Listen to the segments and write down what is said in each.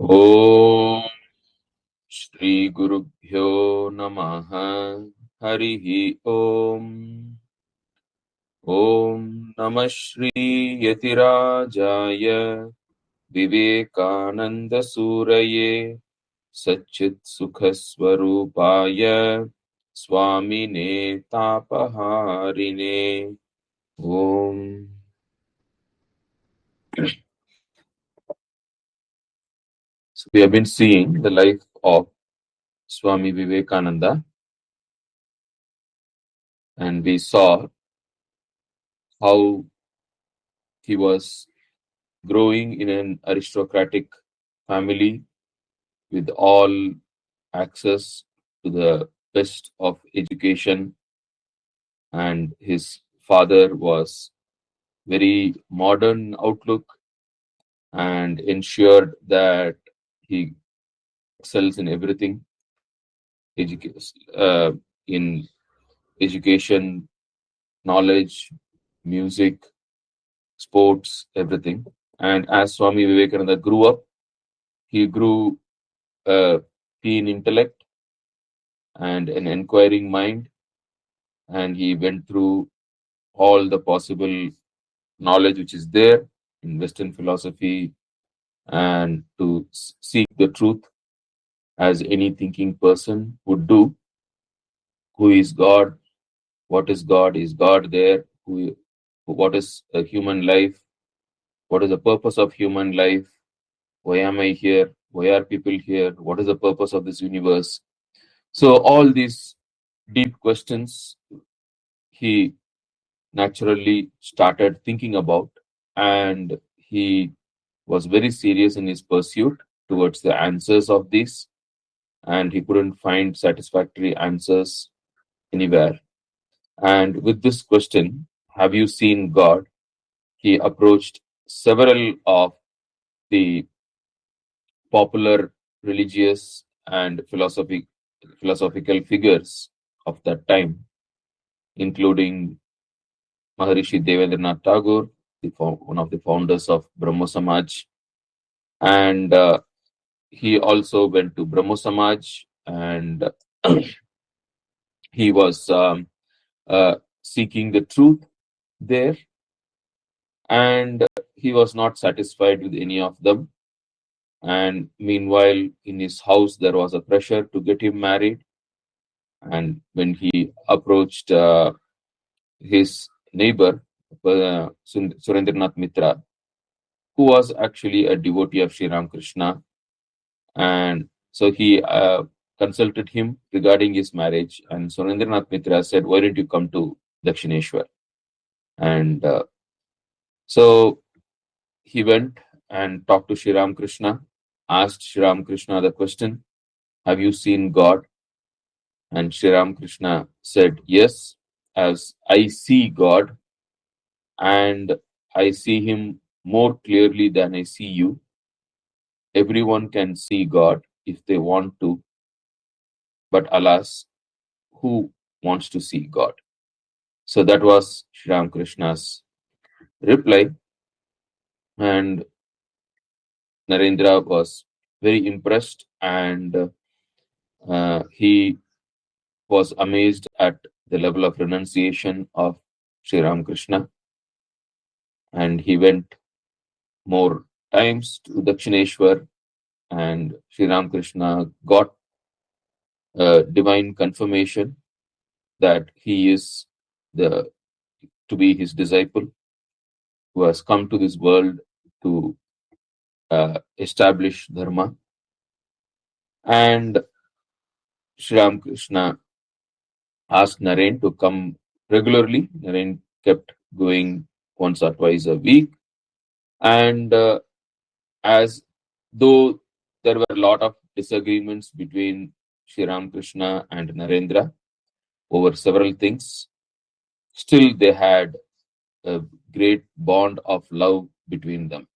Om Shri Gurubhyo Namaha Harihi Om Om Namah Shri Yatirajaya Vivekananda Suraye Satchit Sukhaswarupaya Swami Ne Tapaharine Om. So we have been seeing the life of Swami Vivekananda, and we saw how he was growing in an aristocratic family with all access to the best of education, and his father was very modern outlook and ensured that he excels in everything, in education, knowledge, music, sports, everything. And as Swami Vivekananda grew up, he grew a keen intellect and an inquiring mind, and he went through all the possible knowledge which is there in Western philosophy and to seek the truth as any thinking person would do. Who is God? What is God? Is God there? What is a human life? What is the purpose of human life? Why am I here? Why are people here? What is the purpose of this universe? So all these deep questions he naturally started thinking about, and he was very serious in his pursuit towards the answers of this, and he couldn't find satisfactory answers anywhere. And with this question, have you seen God? He approached several of the popular religious and philosophical figures of that time, including Maharishi Devendranath Tagore, one of the founders of Brahmo Samaj, and he also went to Brahmo Samaj, and he was seeking the truth there, and he was not satisfied with any of them. And meanwhile, in his house, there was a pressure to get him married. And when he approached his neighbor, Surendranath Mitra, who was actually a devotee of Sri Ramakrishna, and so he consulted him regarding his marriage. And Surendranath Mitra said, "Why don't you come to Dakshineshwar?" And so he went and talked to Sri Ramakrishna, asked Sri Ramakrishna the question, "Have you seen God?" And Sri Ramakrishna said, "Yes, as I see God, and I see him more clearly than I see you. Everyone can see God if they want to, but alas, who wants to see God?" So that was Sri Ramakrishna's reply, and Narendra was very impressed, and he was amazed at the level of renunciation of Sri Ramakrishna, and he went more times to Dakshineshwar, and Sri Ramakrishna got a divine confirmation that he is to be his disciple who has come to this world to establish dharma. And Sri Ramakrishna asked Naren to come regularly. Naren kept going once or twice a week, and as though there were a lot of disagreements between Sri Ramakrishna and Narendra over several things, still they had a great bond of love between them.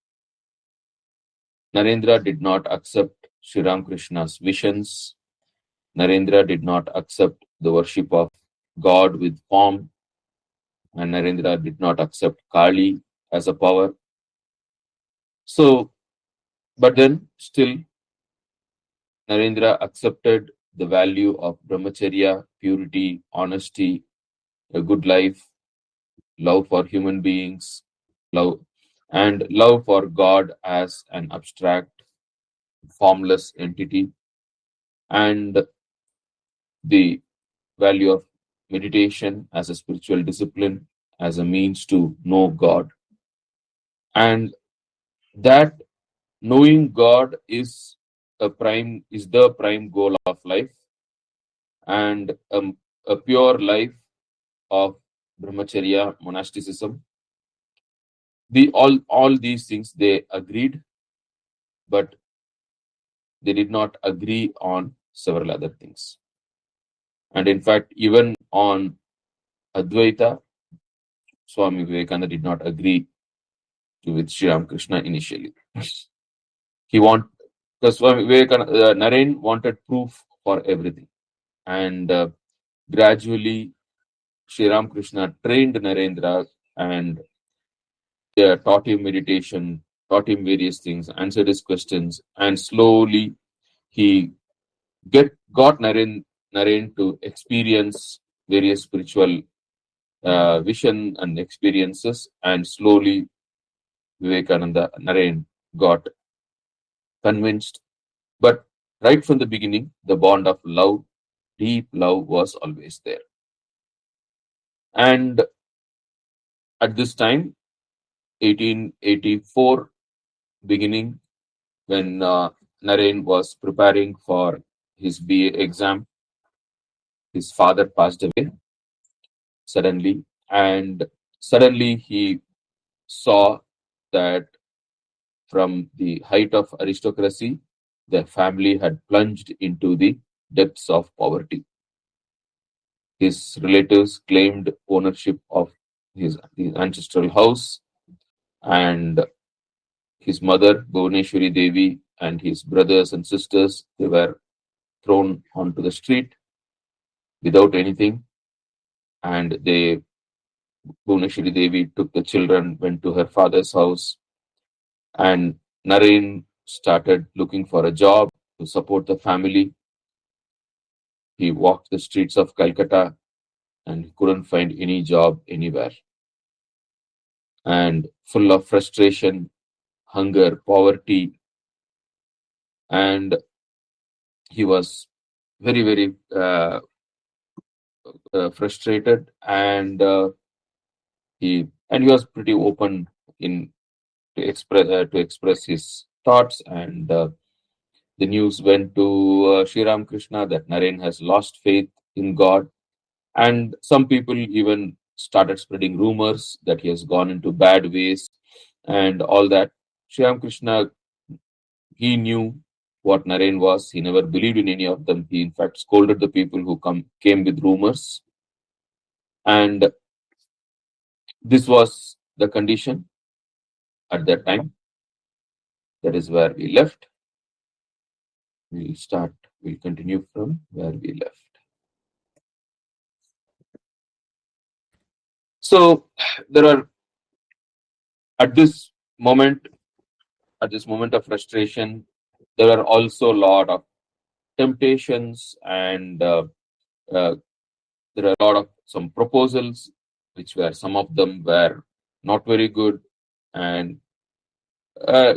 Narendra did not accept Sri Ramakrishna's visions. Narendra did not accept the worship of God with form, and Narendra did not accept Kali as a power. So, but then still Narendra accepted the value of brahmacharya, purity, honesty, a good life, love for human beings, love and love for God as an abstract, formless entity, and the value of meditation as a spiritual discipline, as a means to know God. And that knowing God is the prime goal of life, and a pure life of brahmacharya, monasticism. All these things they agreed, but they did not agree on several other things. And in fact, even on Advaita, Swami Vivekananda did not agree with Sri Ramakrishna initially. He want because Swami Vivekananda, Naren wanted proof for everything, and gradually Sri Ramakrishna trained Narendra and taught him meditation, taught him various things, answered his questions, and slowly he got Naren to experience various spiritual vision and experiences, and slowly Vivekananda Naren got convinced. But right from the beginning, the bond of love, deep love, was always there. And at this time, 1884 beginning, when Naren was preparing for his BA exam, his father passed away suddenly, and suddenly he saw that from the height of aristocracy, the family had plunged into the depths of poverty. His relatives claimed ownership of his ancestral house, and his mother, Bhuvaneshwari Devi, and his brothers and sisters, they were thrown onto the street without anything. And Bhuvaneshwari Devi took the children, went to her father's house, and Naren started looking for a job to support the family. He walked the streets of Calcutta and he couldn't find any job anywhere. And full of frustration, hunger, poverty, and he was very, very frustrated, and he was pretty open in to express his thoughts, and the news went to Sri Ramakrishna that Naren has lost faith in God, and some people even started spreading rumors that he has gone into bad ways and all that. Sri Ramakrishna, he knew what Naren was. He never believed in any of them. He in fact scolded the people who came with rumors, and this was the condition at that time. That is where we left. We'll continue from where we left. So there are at this moment, of frustration, there are also a lot of temptations, and uh, there are a lot of some proposals, which were some of them were not very good, and uh,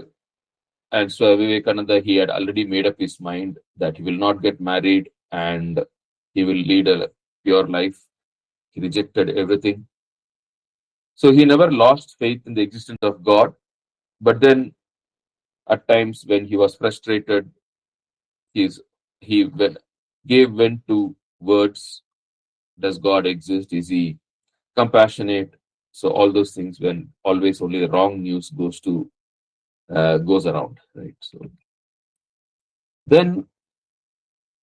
so Vivekananda, he had already made up his mind that he will not get married and he will lead a pure life. He rejected everything. So he never lost faith in the existence of God. But then at times when he was frustrated, he's, gave vent to words. Does God exist? Is he compassionate? So all those things, when always only the wrong news goes around, right? Then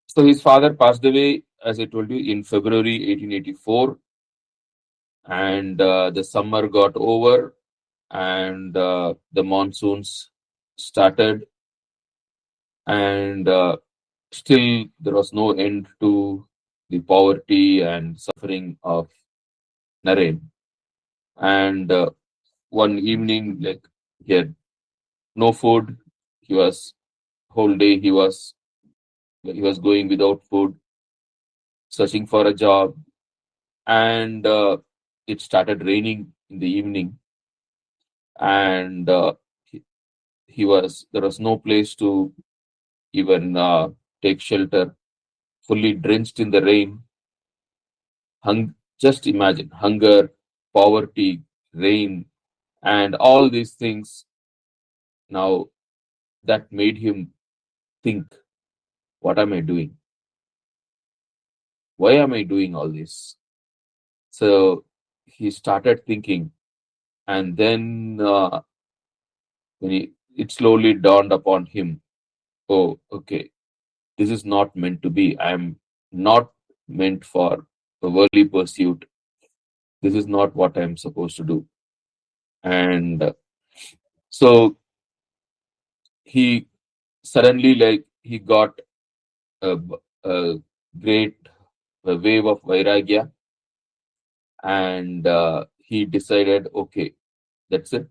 so his father passed away, as I told you, in February 1884, and the summer got over, and the monsoons started, and still there was no end to the poverty and suffering of Naren. And one evening, like, he had no food. Whole day he was He was going without food, searching for a job, and it started raining in the evening, and there was no place to even take shelter, fully drenched in the rain. Just imagine hunger, poverty, rain, and all these things. Now that made him think, what am I doing? Why am I doing all this? So he started thinking, and then it slowly dawned upon him, oh, okay, this is not meant to be. I am not meant for a worldly pursuit. This is not what I am supposed to do. And so he suddenly, like, he got a great wave of vairagya, and he decided, okay, that's it.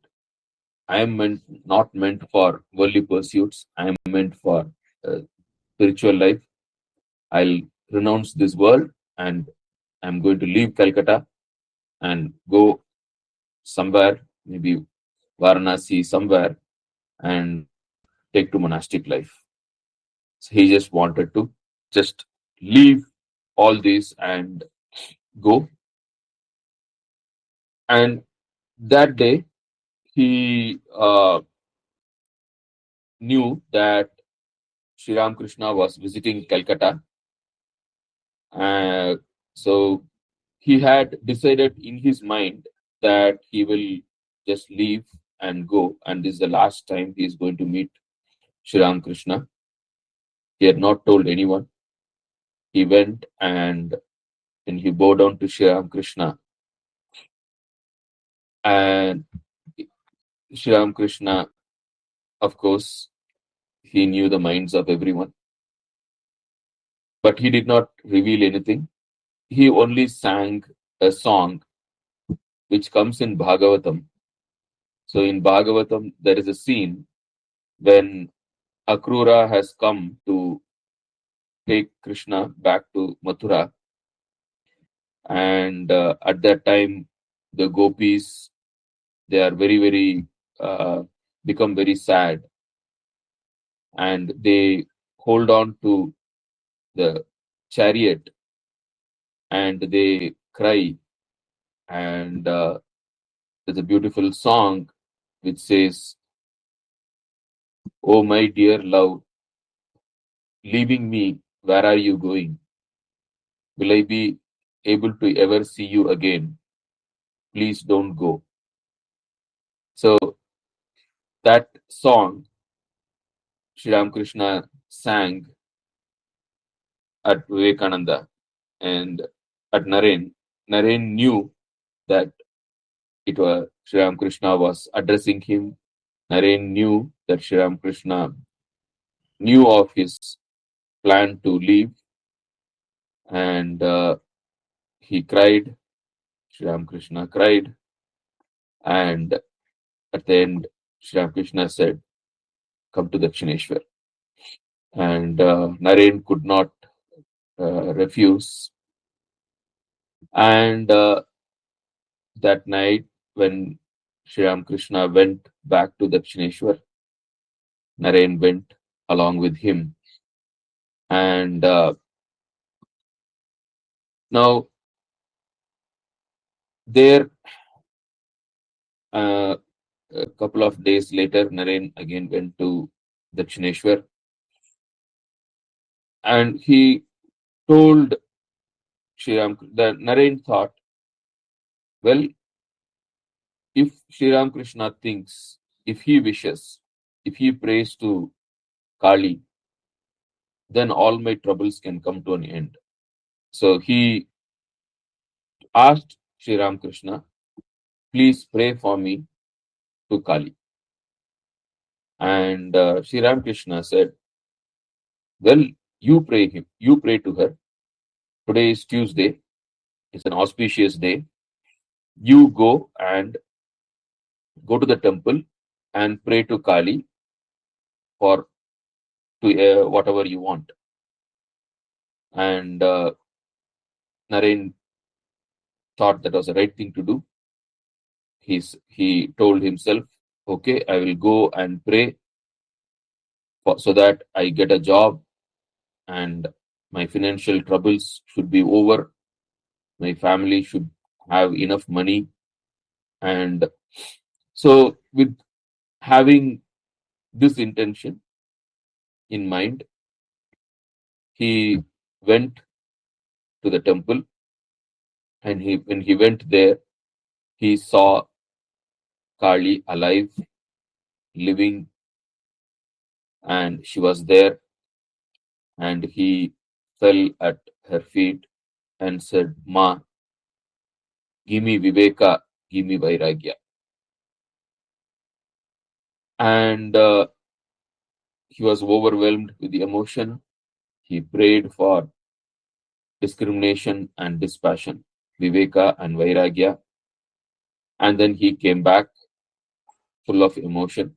I am not meant for worldly pursuits. I am meant for spiritual life. I'll renounce this world, and I'm going to leave Calcutta and go somewhere, maybe Varanasi, somewhere, and take to monastic life. So he just wanted to just leave all this and go. And that day, he knew that Sri Ramakrishna was visiting Calcutta. So he had decided in his mind that he will just leave and go, and this is the last time he is going to meet Sri Ramakrishna. He had not told anyone. He went, and when he bowed down to Sri Ramakrishna, and Sri Ramakrishna, of course, he knew the minds of everyone, but he did not reveal anything. He only sang a song which comes in Bhagavatam. So in Bhagavatam, there is a scene when Akrura has come to take Krishna back to Mathura, and at that time, the gopis, they are very become very sad, and they hold on to the chariot and they cry, and there's a beautiful song which says, "Oh my dear love, leaving me, where are you going? Will I be able to ever see you again? Please don't go." So that song Sri Ramakrishna sang at Vivekananda and at Naren. Naren knew that it was Sri Ramakrishna was addressing him. Naren knew that Sri Ramakrishna knew of his plan to leave, and he cried. Sri Ramakrishna cried, and at the end, Sri Ramakrishna said, "Come to Dakshineshwar." And Naren could not refuse. And that night, when Sri Ramakrishna went back to Dakshineshwar, Naren went along with him. And now, there, a couple of days later, Naren again went to Dakshineshwar, and he told Sri Ram that Naren thought, well, if Sri Ramakrishna thinks, if he wishes, if he prays to Kali, then all my troubles can come to an end. So he asked Sri Ramakrishna, please pray for me to Kali. And Sri Ramakrishna said, well, you pray to her. Today is Tuesday. It's an auspicious day. You go to the temple and pray to Kali for whatever you want. And Naren thought that was the right thing to do. He told himself, okay, I will go and pray so that I get a job and my financial troubles should be over. My family should have enough money. And so, with having this intention in mind, he went to the temple, and when he went there, he saw Kali alive, living, and she was there, and he fell at her feet and said, Ma, give me Viveka, give me Vairagya. And he was overwhelmed with the emotion. He prayed for discrimination and dispassion, Viveka and Vairagya. And then he came back full of emotion.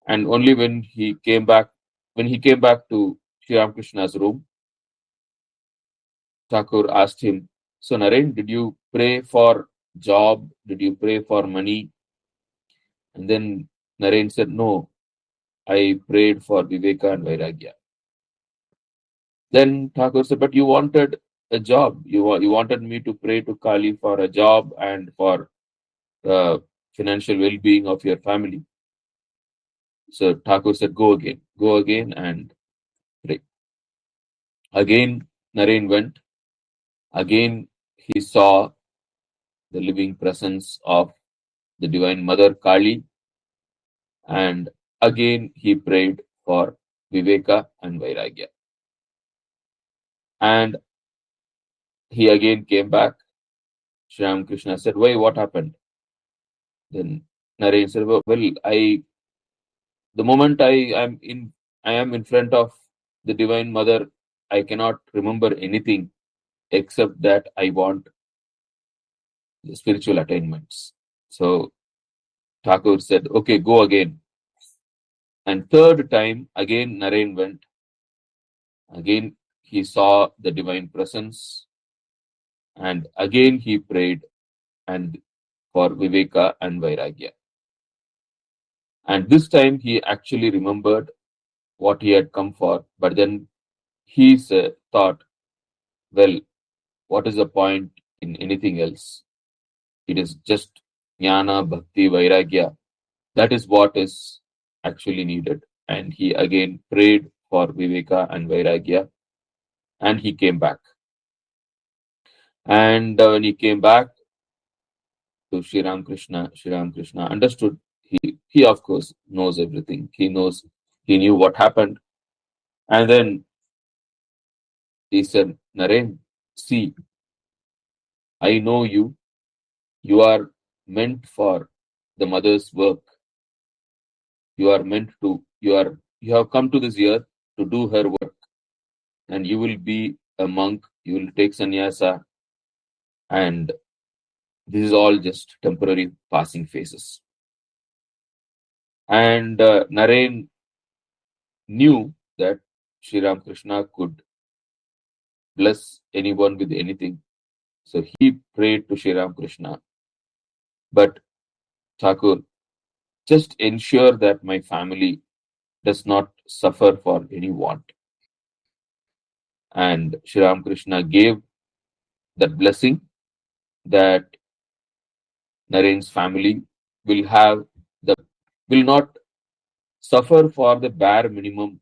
And only when he came back to Sri Ramakrishna's room, Thakur asked him, so Naren, did you pray for job? Did you pray for money? And then Naren said, no, I prayed for Viveka and Vairagya. Then Thakur said, but you wanted a job. You wanted me to pray to Kali for a job and for the financial well-being of your family. So Thakur said, go again and pray. Again, Naren went. Again, he saw the living presence of the Divine Mother Kali. And again, he prayed for Viveka and Vairagya. And he again came back. Shri Ramakrishna said, why, what happened? Then Naren said, well, the moment I am in front of the Divine Mother, I cannot remember anything except that I want the spiritual attainments. So Thakur said, okay, go again. And third time, again Naren went. Again, he saw the divine presence. And again, he prayed and for Viveka and Vairagya. And this time, he actually remembered what he had come for. But then he thought, well, what is the point in anything else? It is just Jnana, Bhakti, Vairagya. That is what is actually needed. And he again prayed for Viveka and Vairagya, and he came back. And when he came back to Sri Ramakrishna understood. He of course knows everything. He knew what happened. And then he said, Naren, see, I know you. You are meant for the mother's work. You have come to this earth to do her work. And you will be a monk. You will take sannyasa. And this is all just temporary passing phases. And Naren knew that Sri Ramakrishna could bless anyone with anything. So he prayed to Shri Ramakrishna. But Thakur, just ensure that my family does not suffer for any want. And Shri Ramakrishna gave that blessing that Naren's family will not suffer for the bare minimum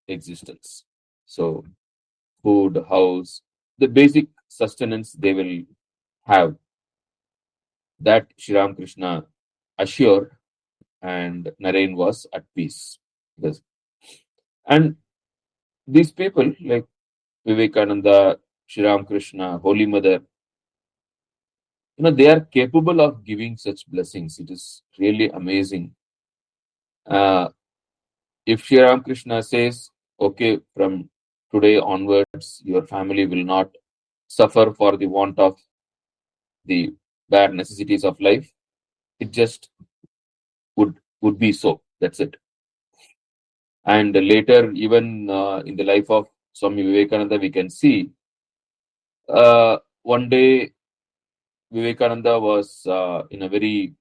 existence. So food, house, the basic sustenance they will have. That Shri Ramakrishna assured, and Naren was at peace. Yes. And these people like Vivekananda, Shri Ramakrishna, Holy Mother, they are capable of giving such blessings. It is really amazing. If Shri Ramakrishna says, okay, from today onwards, your family will not suffer for the want of the bare necessities of life, it just would be so. That's it. And later, even in the life of Swami Vivekananda, we can see one day Vivekananda was in a very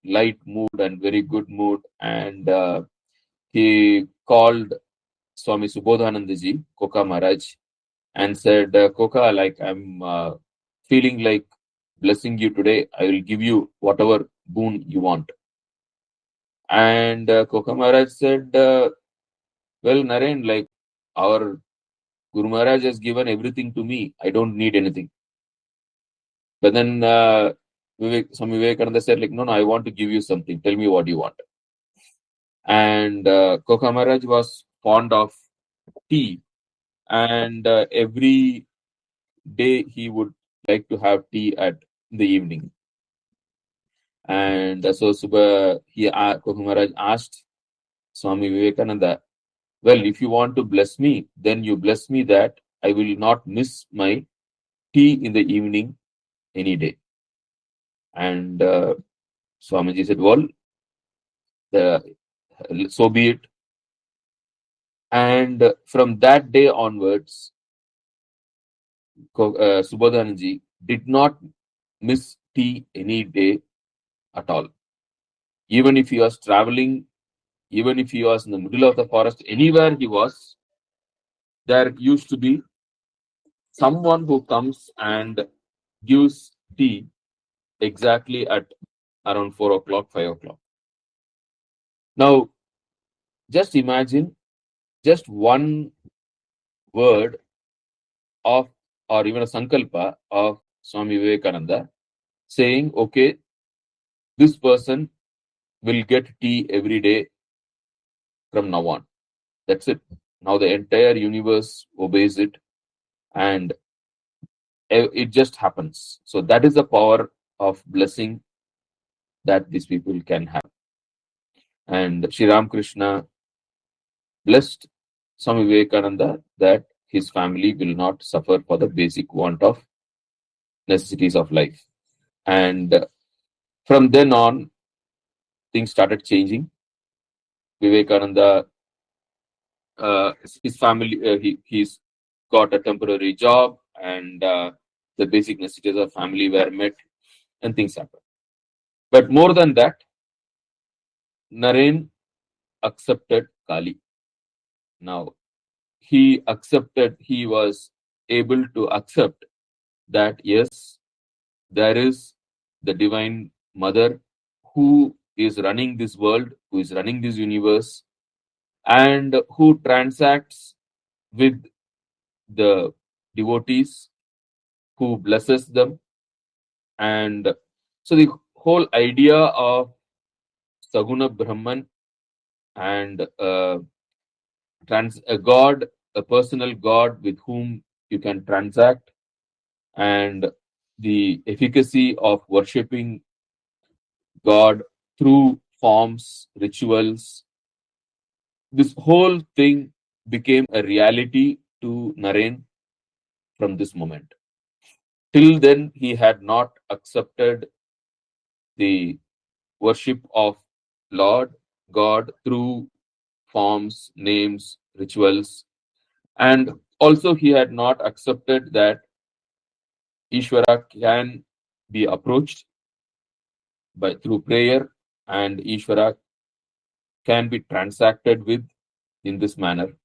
light mood and very good mood, and he called Swami Subodhanandaji, Koka Maharaj, and said, Koka, like I'm feeling like blessing you today. I will give you whatever boon you want. And Koka Maharaj said, well, Naren, like our Guru Maharaj has given everything to me. I don't need anything. But then Swami Vivekananda said, like, no, I want to give you something. Tell me what you want. And Koka Maharaj was fond of tea. And every day he would like to have tea at the evening. And so Koka Maharaj asked Swami Vivekananda, well, if you want to bless me, then you bless me that I will not miss my tea in the evening any day. And Swamiji said, well, so be it. And from that day onwards, Subodhananji did not miss tea any day at all. Even if he was traveling, even if he was in the middle of the forest, anywhere he was, there used to be someone who comes and gives tea exactly at around 4 o'clock, 5 o'clock. Now, just imagine just one word of, or even a sankalpa of Swami Vivekananda saying, okay, this person will get tea every day from now on. That's it. Now the entire universe obeys it, and it just happens. So that is the power of blessing that these people can have. And Shri Ramakrishna blessed Swami Vivekananda that his family will not suffer for the basic want of necessities of life. And from then on, things started changing. Vivekananda, his family, he's got a temporary job, and the basic necessities of family were met, and things happened. But more than that, Naren accepted Kali. Now, he was able to accept that, yes, there is the Divine Mother who is running this world, who is running this universe, and who transacts with the devotees, who blesses them. And so the whole idea of Saguna Brahman and a God, a personal God with whom you can transact, and the efficacy of worshipping God through forms, rituals, this whole thing became a reality to Naren from this moment. Till then, he had not accepted the worship of Lord God through forms, names, rituals, and also he had not accepted that Ishvara can be approached through prayer, and Ishvara can be transacted with in this manner.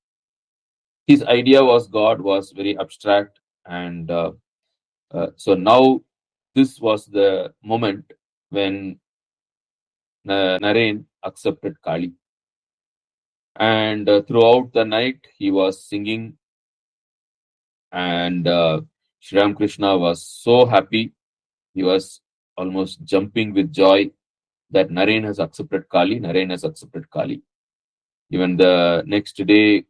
His idea was God was very abstract, and so now this was the moment when Naren accepted Kali. And throughout the night, he was singing, and Shri Ramakrishna was so happy. He was almost jumping with joy that Naren has accepted Kali. Naren has accepted Kali. Even the next day,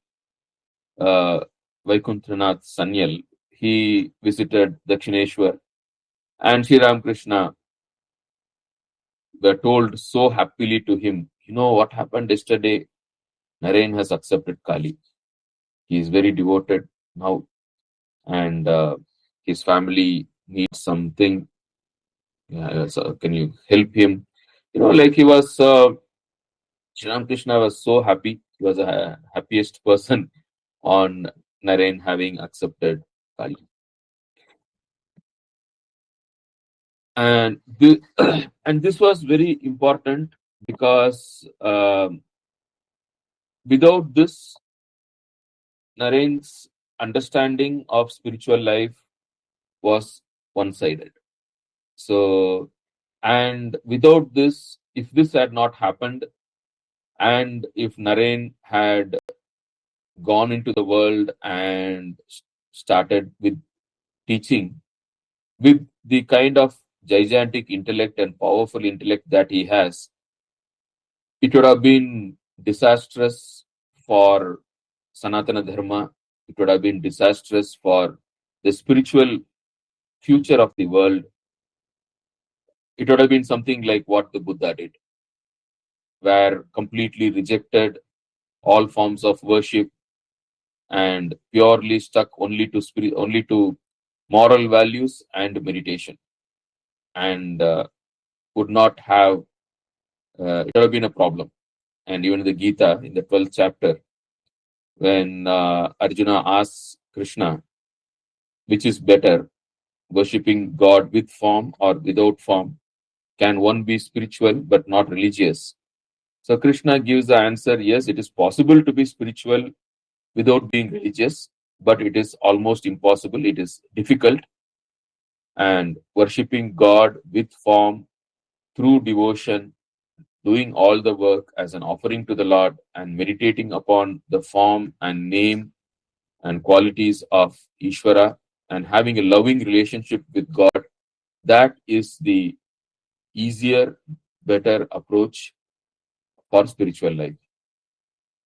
Vaikunthanath Sanyal, he visited Dakshineshwar, and Shri Ramakrishna were told so happily to him, you know what happened yesterday? Naren has accepted Kali. He is very devoted now, and his family needs something. So can you help him? Like he was, Shri Ramakrishna was so happy. He was the happiest person on Naren having accepted Kali. And and this was very important because without this, Naren's understanding of spiritual life was one-sided. So, and without this, if this had not happened, and if Naren had gone into the world and started with teaching with the kind of gigantic intellect and powerful intellect that he has, it would have been disastrous for Sanatana Dharma. It would have been disastrous for the spiritual future of the world. It would have been something like what the Buddha did, where completely rejected all forms of worship and purely stuck only to spirit, only to moral values and meditation, and would not have. It would have been a problem. And even in the Gita, in the 12th chapter, when Arjuna asks Krishna, which is better, worshipping God with form or without form? Can one be spiritual but not religious? So Krishna gives the answer, yes, it is possible to be spiritual without being religious, but it is almost impossible. It is difficult. And worshipping God with form through devotion, doing all the work as an offering to the Lord, and meditating upon the form and name and qualities of Ishvara, and having a loving relationship with God, that is the easier, better approach for spiritual life.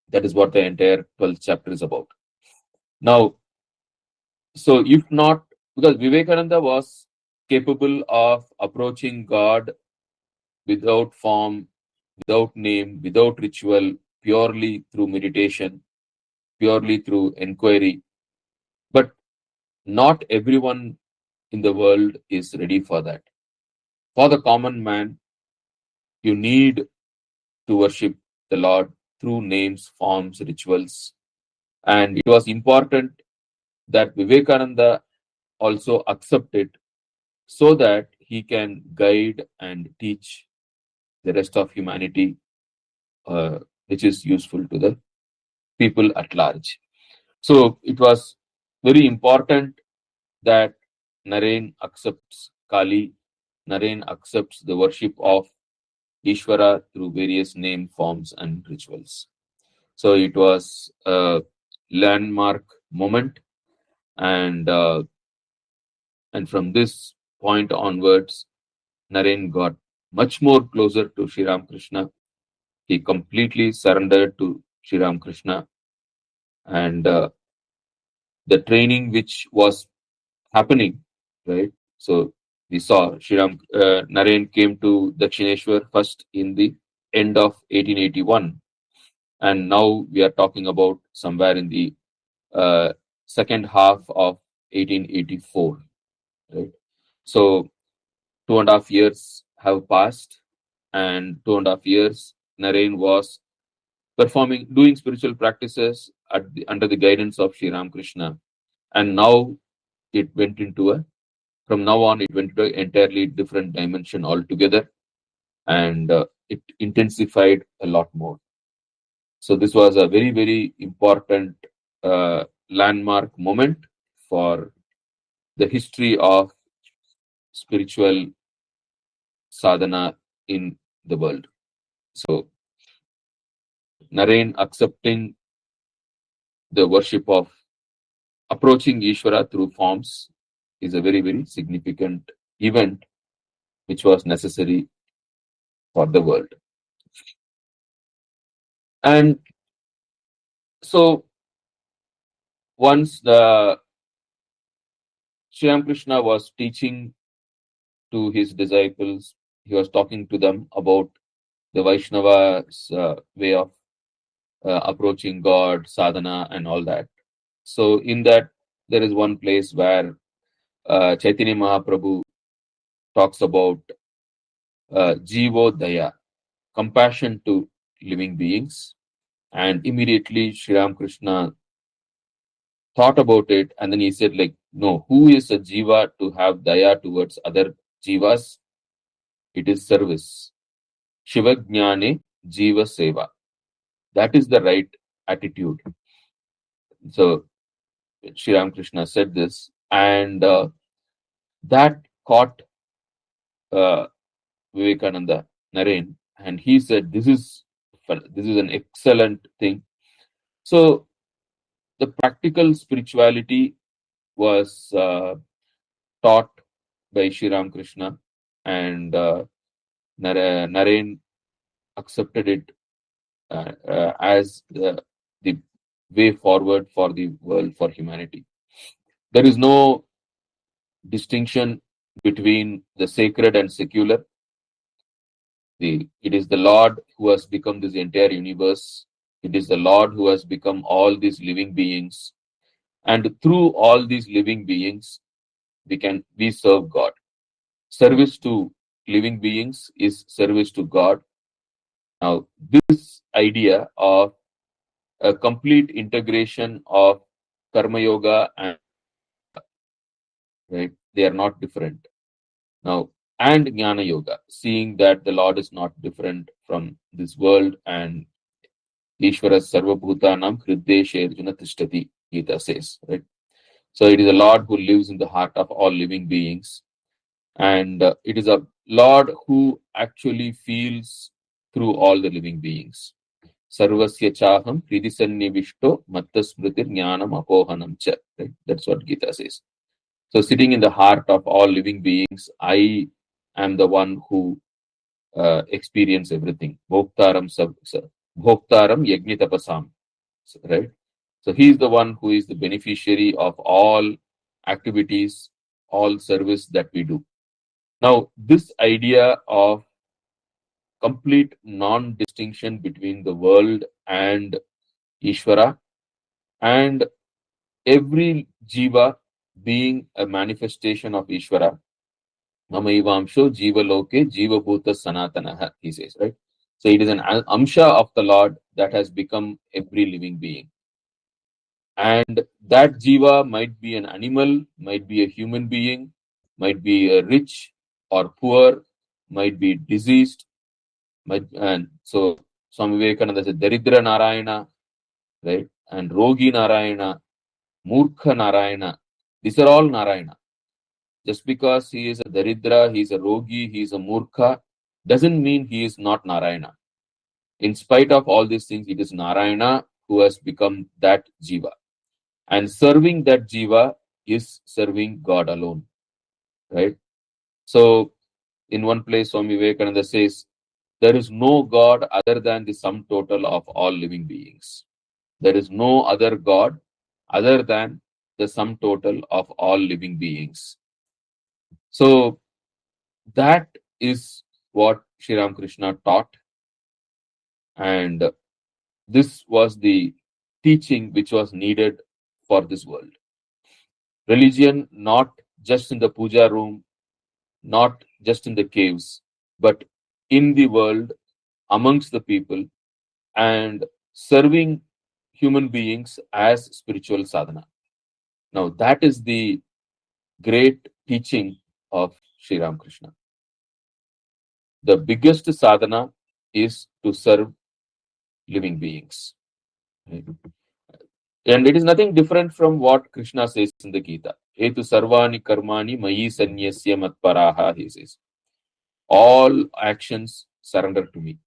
That is what the entire 12th chapter is about. Now, so if not, because Vivekananda was capable of approaching God without form, without name, without ritual, purely through meditation, purely through inquiry. But not everyone in the world is ready for that. For the common man, you need to worship the Lord through names, forms, rituals. And it was important that Vivekananda also accept it so that he can guide and teach the rest of humanity, which is useful to the people at large. So it was very important that Naren accepts Kali, Naren accepts the worship of Ishvara through various name, forms, and rituals. So it was a landmark moment, and from this point onwards, Naren got much more closer to Sri Ramakrishna. He completely surrendered to Sri Ramakrishna, and the training which was happening, right? So we saw Naren came to Dakshineshwar first in the end of 1881, and now we are talking about somewhere in the second half of 1884, right? So 2.5 years have passed, and 2.5 years Naren was doing spiritual practices under the guidance of Sri Ramakrishna, and now it went into from now on it went into an entirely different dimension altogether, and it intensified a lot more. So this was a very, very important landmark moment for the history of spiritual sadhana in the world. So Naren accepting the worship of approaching Ishvara through forms is a very, very significant event which was necessary for the world. And so once the Sri Ramakrishna was teaching to his disciples, he was talking to them about the Vaishnava's way of approaching God, sadhana, and all that. So in that, there is one place where Chaitanya Mahaprabhu talks about Jivo Daya, compassion to living beings. And immediately Sri Ramakrishna thought about it, and then he said, like, no, who is a jiva to have daya towards other jivas? It is service. Shiva Jnane Jiva Seva. That is the right attitude. So Sri Ramakrishna said this, and that caught uh, Vivekananda Naren, and he said, this is an excellent thing. So the practical spirituality was taught by Sri Ramakrishna, and Naren accepted it as the way forward for the world, for humanity. There is no distinction between the sacred and secular. It is the Lord who has become this entire universe. It is the Lord who has become all these living beings. And through all these living beings, we serve God. Service to living beings is service to God. Now, this idea of a complete integration of Karma Yoga and right, they are not different. Now, and Jnana Yoga, seeing that the Lord is not different from this world, and Ishvara Sarva Bhutanam Hriddeshe Arjuna Tishtati, Gita says, right? So it is a Lord who lives in the heart of all living beings, and it is a Lord who actually feels through all the living beings. Sarvasya chaham hridisannivishto mattasmritir jnanam apohanam cha. Right? That's what Gita says. So sitting in the heart of all living beings, I am the one who experience everything. Bhoktaram Bhoktaram Yagnitapasam. Right? So he is the one who is the beneficiary of all activities, all service that we do. Now, this idea of complete non-distinction between the world and Ishvara, and every jiva being a manifestation of Ishvara. Mamaivamsho jiva loke jiva bhuta sanatanaha, he says, right? So it is an amsha of the Lord that has become every living being. And that jiva might be an animal, might be a human being, might be rich or poor, might be diseased. And so Swami Vivekananda said, Daridra Narayana, right? And Rogi Narayana, Murkha Narayana. These are all Narayana. Just because he is a Daridra, he is a Rogi, he is a Murkha, doesn't mean he is not Narayana. In spite of all these things, it is Narayana who has become that Jiva. And serving that Jiva is serving God alone. Right? So, in one place, Swami Vivekananda says, there is no God other than the sum total of all living beings. There is no other God other than the sum total of all living beings. So that is what Sri Ramakrishna taught, and this was the teaching which was needed for this world. Religion, not just in the puja room, not just in the caves, but in the world, amongst the people, and serving human beings as spiritual sadhana. Now, that is the great teaching of Sri Ramakrishna. The biggest sadhana is to serve living beings. And it is nothing different from what Krishna says in the Gita. Etu sarvani karmani mayi sanyasya matparaha, he says. All actions surrender to me.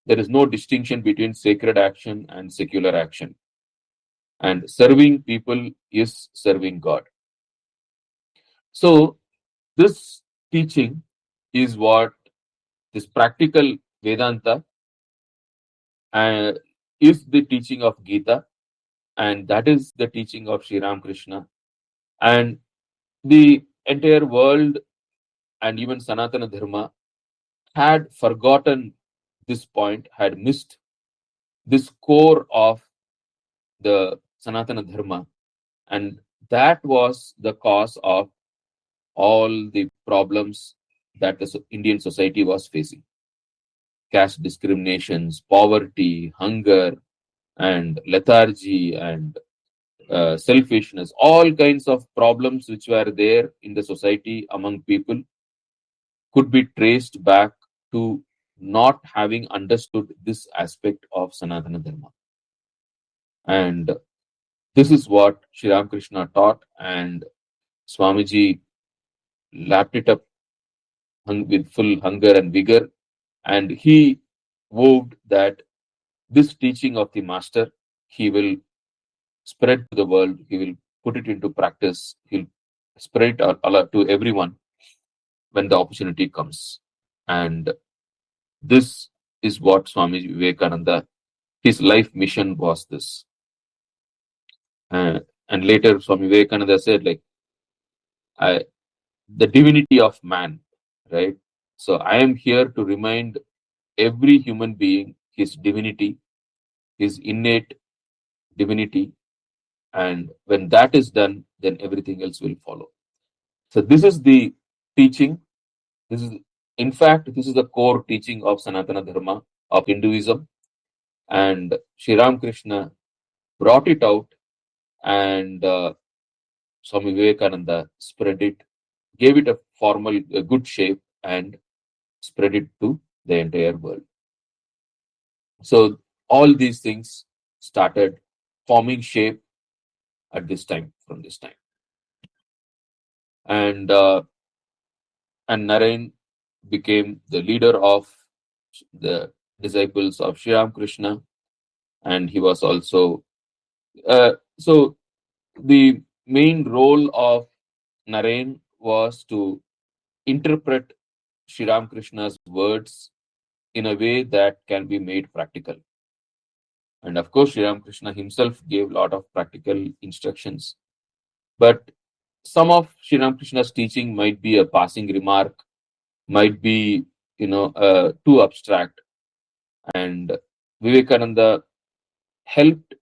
There is no distinction between sacred action and secular action. And serving people is serving God. So, this teaching is what this practical Vedanta is the teaching of Gita, and that is the teaching of Sri Ramakrishna. And the entire world and even Sanatana Dharma had forgotten this point, had missed this core of the Sanatana Dharma, and that was the cause of all the problems that the Indian society was facing. Caste discriminations, poverty, hunger, and lethargy, and selfishness, all kinds of problems which were there in the society among people could be traced back to not having understood this aspect of Sanatana Dharma. And this is what Sri Ramakrishna taught, and Swamiji lapped it up with full hunger and vigor, and he vowed that this teaching of the master he will spread to the world, he will put it into practice, he'll spread it to everyone when the opportunity comes. And this is what Swami Vivekananda, his life mission was this. And later Swami Vivekananda said, like, the divinity of man, right? So I am here to remind every human being his divinity, his innate divinity, and when that is done, then everything else will follow. So this is the teaching. This is, in fact, this is the core teaching of Sanatana Dharma, of Hinduism, and Sri Ramakrishna brought it out, and Swami Vivekananda spread it, gave it a good shape, and spread it to the entire world. So all these things started forming shape at this time, from this time. And Narayan became the leader of the disciples of Sri Ramakrishna, and he was also so the main role of Narayan was to interpret Sri Ramakrishna's words in a way that can be made practical. And of course, Sri Ramakrishna himself gave a lot of practical instructions. But some of Sri Ramakrishna's teaching might be a passing remark, might be, too abstract. And Vivekananda helped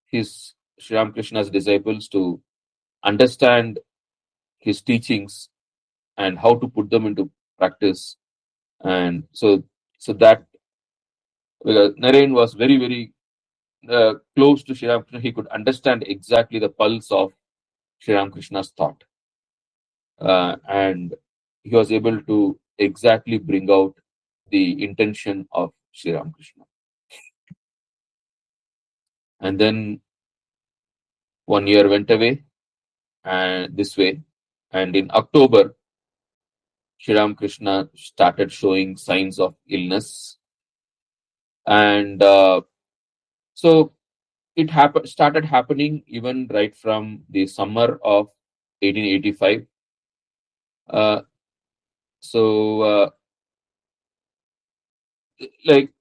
his Sri Ramakrishna's disciples to understand his teachings and how to put them into practice. And so that Narayan was very, very close to Sri Ramakrishna. He could understand exactly the pulse of Sri Ramakrishna's thought. And he was able to exactly bring out the intention of Sri Ramakrishna. And then 1 year went away, and this way. And in October, Sri Ramakrishna started showing signs of illness. And so it started happening even right from the summer of 1885. Like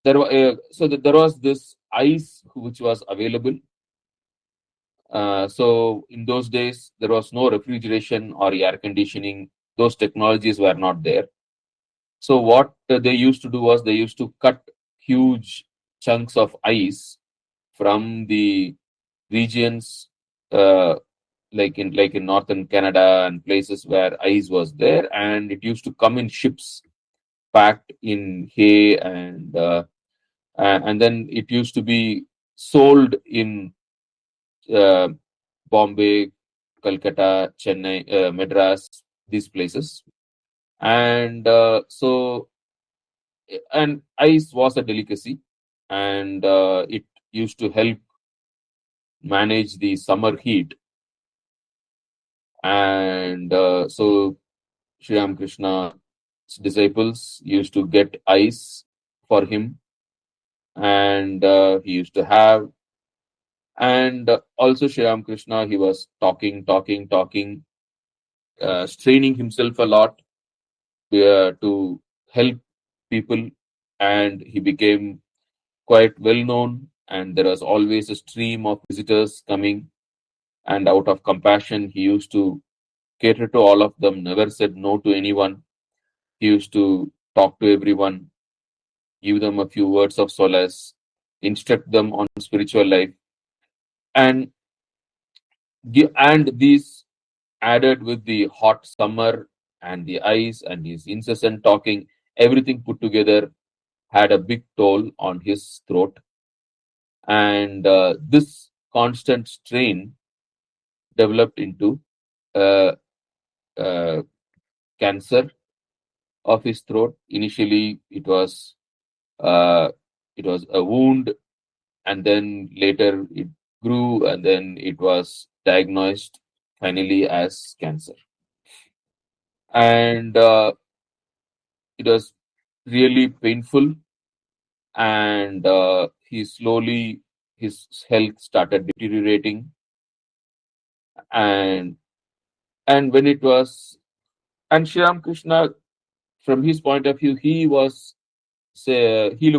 there was this ice which was available. So in those days there was no refrigeration or air conditioning; those technologies were not there. So what they used to do was they used to cut huge chunks of ice from the regions, like in northern Canada and places where ice was there, and it used to come in ships packed in hay, and then it used to be sold in Bombay, Calcutta, Chennai, Madras, these places. And and ice was a delicacy, and it used to help manage the summer heat. And so Sri Ramakrishna's disciples used to get ice for him, and he used to have. And also Sri Ramakrishna, he was talking, straining himself a lot to help people, and he became quite well known, and there was always a stream of visitors coming, and out of compassion he used to cater to all of them, never said no to anyone. He used to talk to everyone, give them a few words of solace, instruct them on spiritual life, and these added with the hot summer and the ice and his incessant talking, everything put together had a big toll on his throat. And this constant strain developed into uh, uh, cancer of his throat. Initially, uh, it was a wound, and then later it grew, and then it was diagnosed finally as cancer. And it was really painful, and his health started deteriorating, and when it was, and Sri Krishna, from his point of view, he looked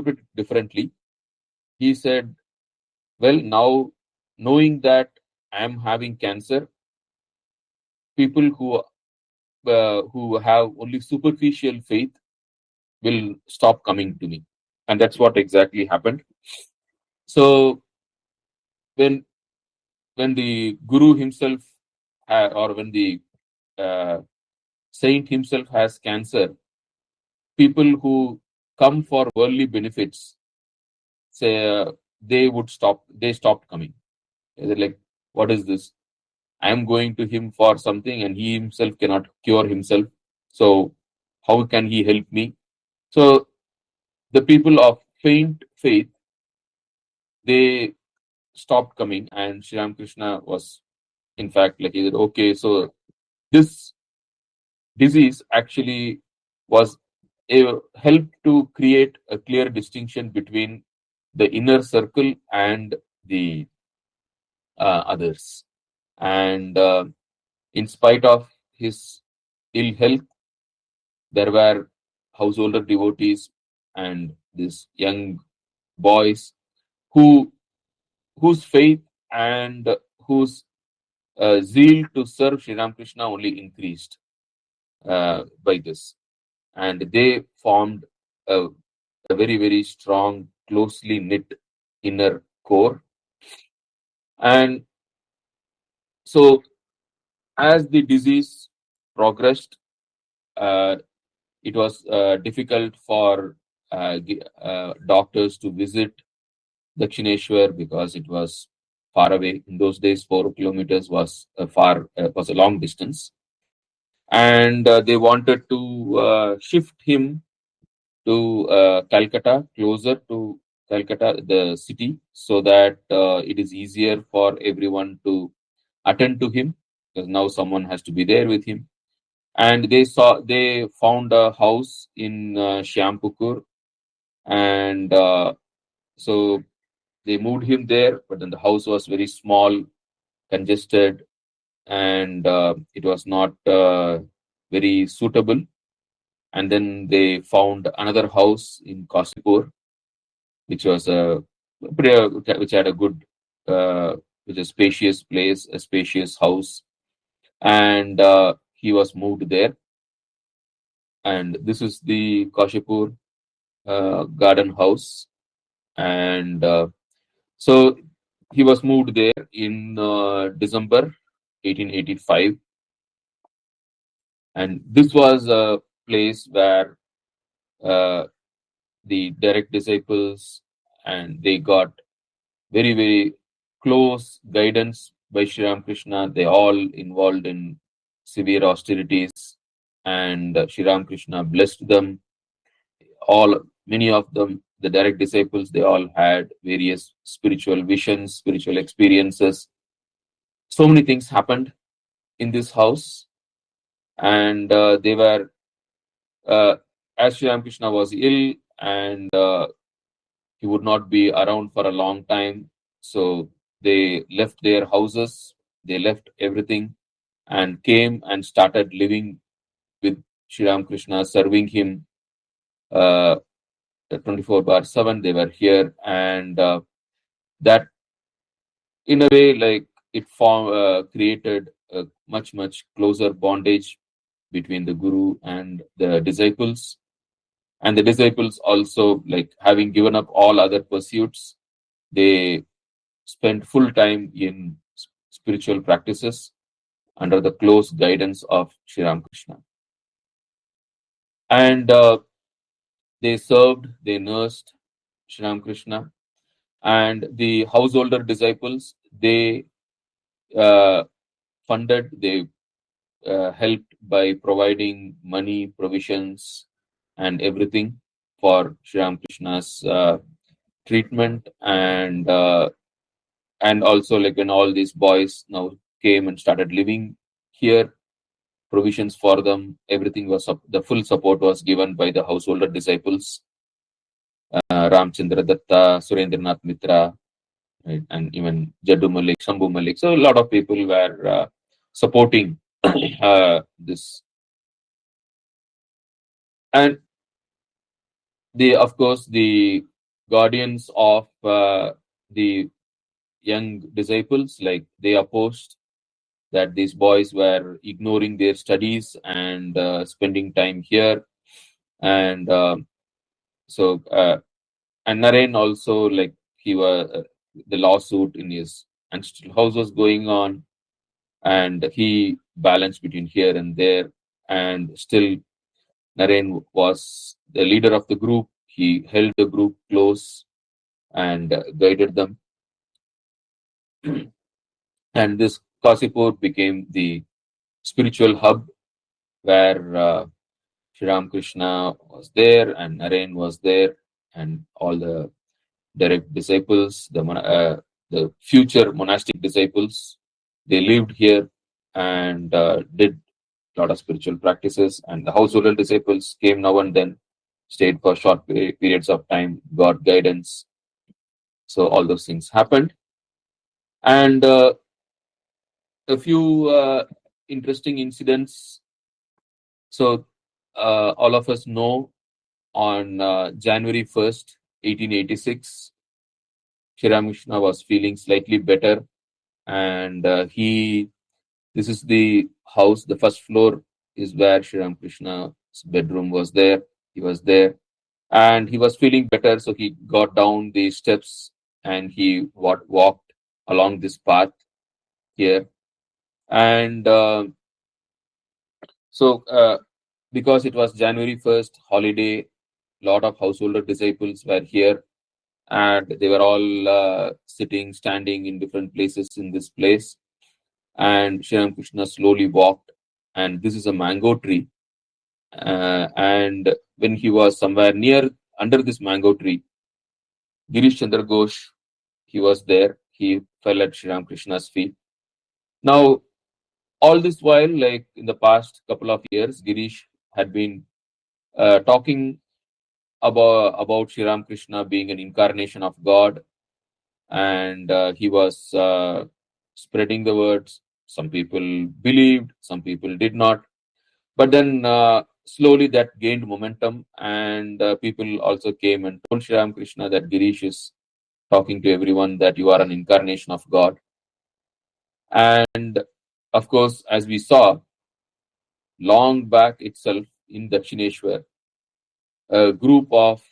at it differently. He said, well, now knowing that I am having cancer, people who have only superficial faith will stop coming to me. And that's what exactly happened. So when the guru himself or when the uh, saint himself has cancer, people who come for worldly benefits say they stopped coming. They're like, what is this? I am going to him for something and he himself cannot cure himself. So how can he help me? So the people of faint faith, they stopped coming, and Sri Krishna was, in fact, like, he said, okay, so this disease actually was a help to create a clear distinction between the inner circle and the others. And in spite of his ill health, there were householder devotees and these young boys who whose faith and whose zeal to serve Sri Krishna only increased by this, and they formed a, a very, very strong, closely knit inner core. And so as the disease progressed, uh, it was difficult for doctors to visit Dakshineshwar because it was far away. In those days, 4 kilometers was a long distance, and they wanted to shift him to Calcutta, closer to Calcutta, the city, so that it is easier for everyone to attend to him, because now someone has to be there with him. And they found a house in Shyampukur, and so they moved him there. But then the house was very small, congested, and it was not very suitable. And then they found another house in Kasipur, which was which had a good, which is a spacious place, a spacious house, and he was moved there. And this is the Kashipur garden house, and so he was moved there in December 1885, and this was a place where uh, the direct disciples, and they got very, very close guidance by Sri Krishna. They all involved in severe austerities, and Sri Krishna blessed them. Many of them, the direct disciples, they all had various spiritual visions, spiritual experiences. So many things happened in this house, and they were, uh, as Sri Krishna was ill, and he would not be around for a long time. So they left their houses, they left everything, and came and started living with Sri Krishna, serving him 24/7. They were here, and that, in a way, like, created a much, much closer bondage between the guru and the disciples. And the disciples also, like, having given up all other pursuits, they spent full time in spiritual practices under the close guidance of Sri Krishna. And they served, they nursed Sri Krishna. And the householder disciples, they funded, they helped by providing money, provisions, and everything for Sri Ramakrishna's treatment, and also like when all these boys now came and started living here, provisions for them, everything was the full support was given by the householder disciples, Ramchandra Datta, Surendranath Mitra, right, and even Jaddu Malik, Shambhu Malik. So a lot of people were supporting this, and of course the guardians of the young disciples, like they opposed that these boys were ignoring their studies and spending time here, and so and Naren also, like he was the lawsuit in his and still house was going on, and he balanced between here and there, and still Naren was the leader of the group. He held the group close and guided them, and this Kasipur became the spiritual hub where Shri Ramakrishna was there and Naren was there, and all the direct disciples, the future monastic disciples, they lived here and did a lot of spiritual practices. And the householder disciples came now and then, stayed for short periods of time, got guidance. So all those things happened, and a few interesting incidents. So all of us know on January 1st, 1886, Shri Ramakrishna was feeling slightly better, and this is the house. The first floor is where Shri Ramakrishna's bedroom was there. He was there, and he was feeling better, so he got down the steps and he walked along this path here, and so because it was January 1st, holiday, lot of householder disciples were here, and they were all sitting, standing in different places in this place. And Shri Ramakrishna slowly walked, and this is a mango tree. And when he was somewhere near under this mango tree, Girish Chandra Ghosh, he was there. He fell at Shri Ramakrishna's feet. Now, all this while, like in the past couple of years, Girish had been talking about Shri Ramakrishna being an incarnation of God, and he was spreading the words. Some people believed, some people did not. But then slowly that gained momentum, and people also came and told Shri Ramakrishna that Girish is talking to everyone that you are an incarnation of God. And of course, as we saw long back itself in Dakshineshwar, a group of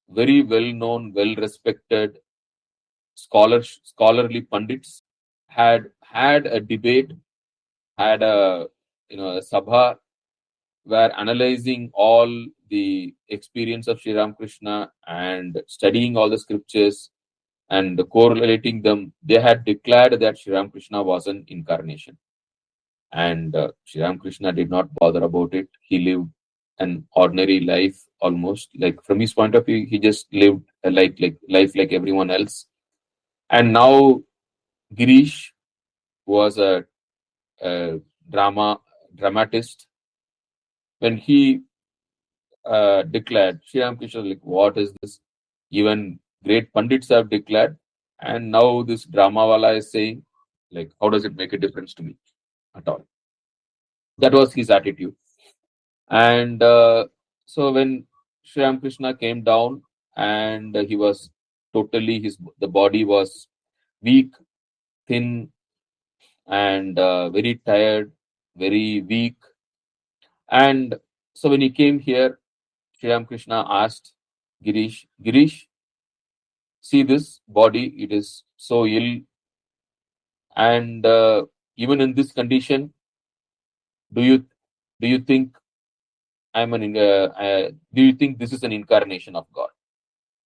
very well-known, well-respected scholarly pundits had a debate, had a sabha, were analyzing all the experience of Sri Ramakrishna and studying all the scriptures and correlating them. They had declared that Sri Ramakrishna was an incarnation, and Sri Ramakrishna did not bother about it. He lived an ordinary life, almost like from his point of view, he just lived a life like everyone else. And now Girish was a dramatist. When he declared, Sri Ramakrishna, like, what is this? Even great pundits have declared, and now this Dramawala is saying, like, how does it make a difference to me at all? That was his attitude. And so when Sri Ramakrishna came down, and he was totally, the body was weak, thin, and very tired, very weak. And so when he came here, Sri Ramakrishna asked Girish, see this body, it is so ill, and even in this condition, do you think do you think this is an incarnation of God?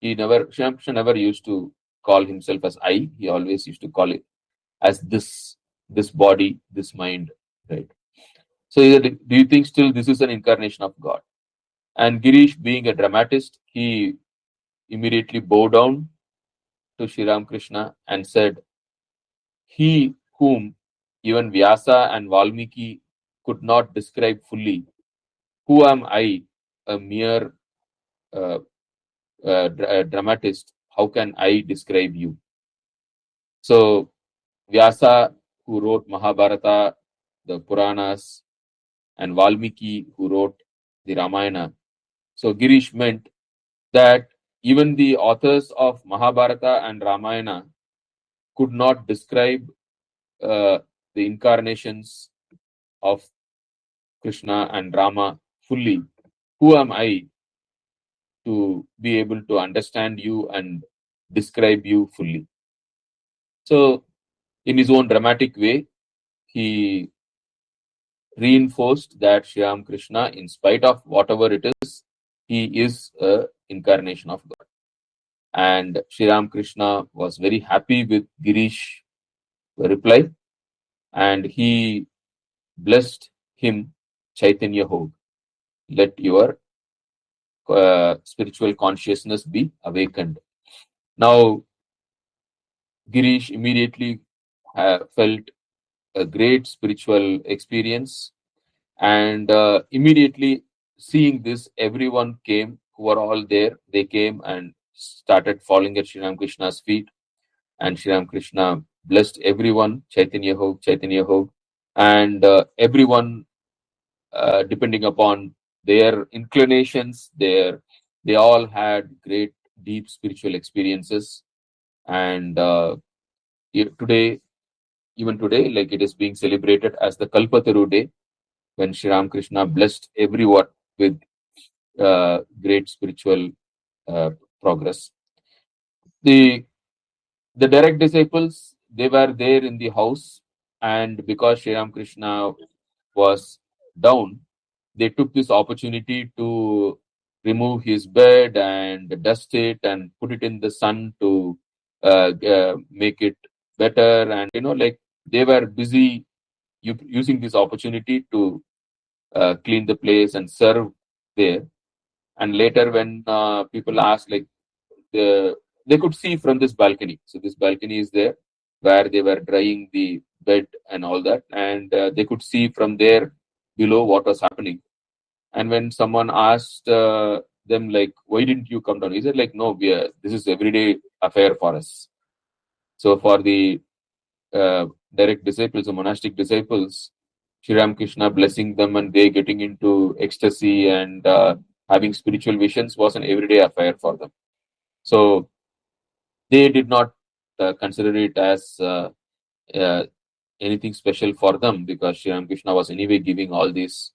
Sri Ramakrishna never used to call himself as I. He always used to call it as this body, this mind, right? So do you think still this is an incarnation of God? And Girish, being a dramatist, he immediately bowed down to Sri Ramakrishna and said, "He whom even Vyasa and Valmiki could not describe fully, who am I, a mere uh, dramatist? How can I describe you?" So Vyasa, who wrote Mahabharata, the Puranas, and Valmiki, who wrote the Ramayana. So Girish meant that even the authors of Mahabharata and Ramayana could not describe the incarnations of Krishna and Rama fully. Who am I to be able to understand you and describe you fully? So, in his own dramatic way, he reinforced that Sri Ram Krishna, in spite of whatever it is, he is a incarnation of God. And Sri Ram Krishna was very happy with Girish reply, and he blessed him, Chaitanya Hog. Let your spiritual consciousness be awakened. Now, Girish immediately felt a great spiritual experience, and immediately seeing this, everyone came who were all there. They came and started falling at Sri Ramakrishna's feet, and Sri Ramakrishna blessed everyone, Chaitanya Hog, Chaitanya Hog, and everyone, depending upon their inclinations, they all had great, deep spiritual experiences. And today, even today, like it is being celebrated as the Kalpataru Day, when Sri Ramakrishna blessed everyone with great spiritual progress. The direct disciples, they were there in the house, and because Sri Ramakrishna was down, they took this opportunity to remove his bed and dust it and put it in the sun to make it better. And like they were busy using this opportunity to clean the place and serve there. And later, when people asked, like they could see from this balcony. So this balcony is there where they were drying the bed and all that, and they could see from there below what was happening. And when someone asked them, like, why didn't you come down? He said, like, no, this is everyday affair for us. So for the direct disciples, the monastic disciples, Sri Ramakrishna blessing them and they getting into ecstasy and having spiritual visions was an everyday affair for them. So they did not consider it as anything special for them, because Sri Ramakrishna was anyway giving all these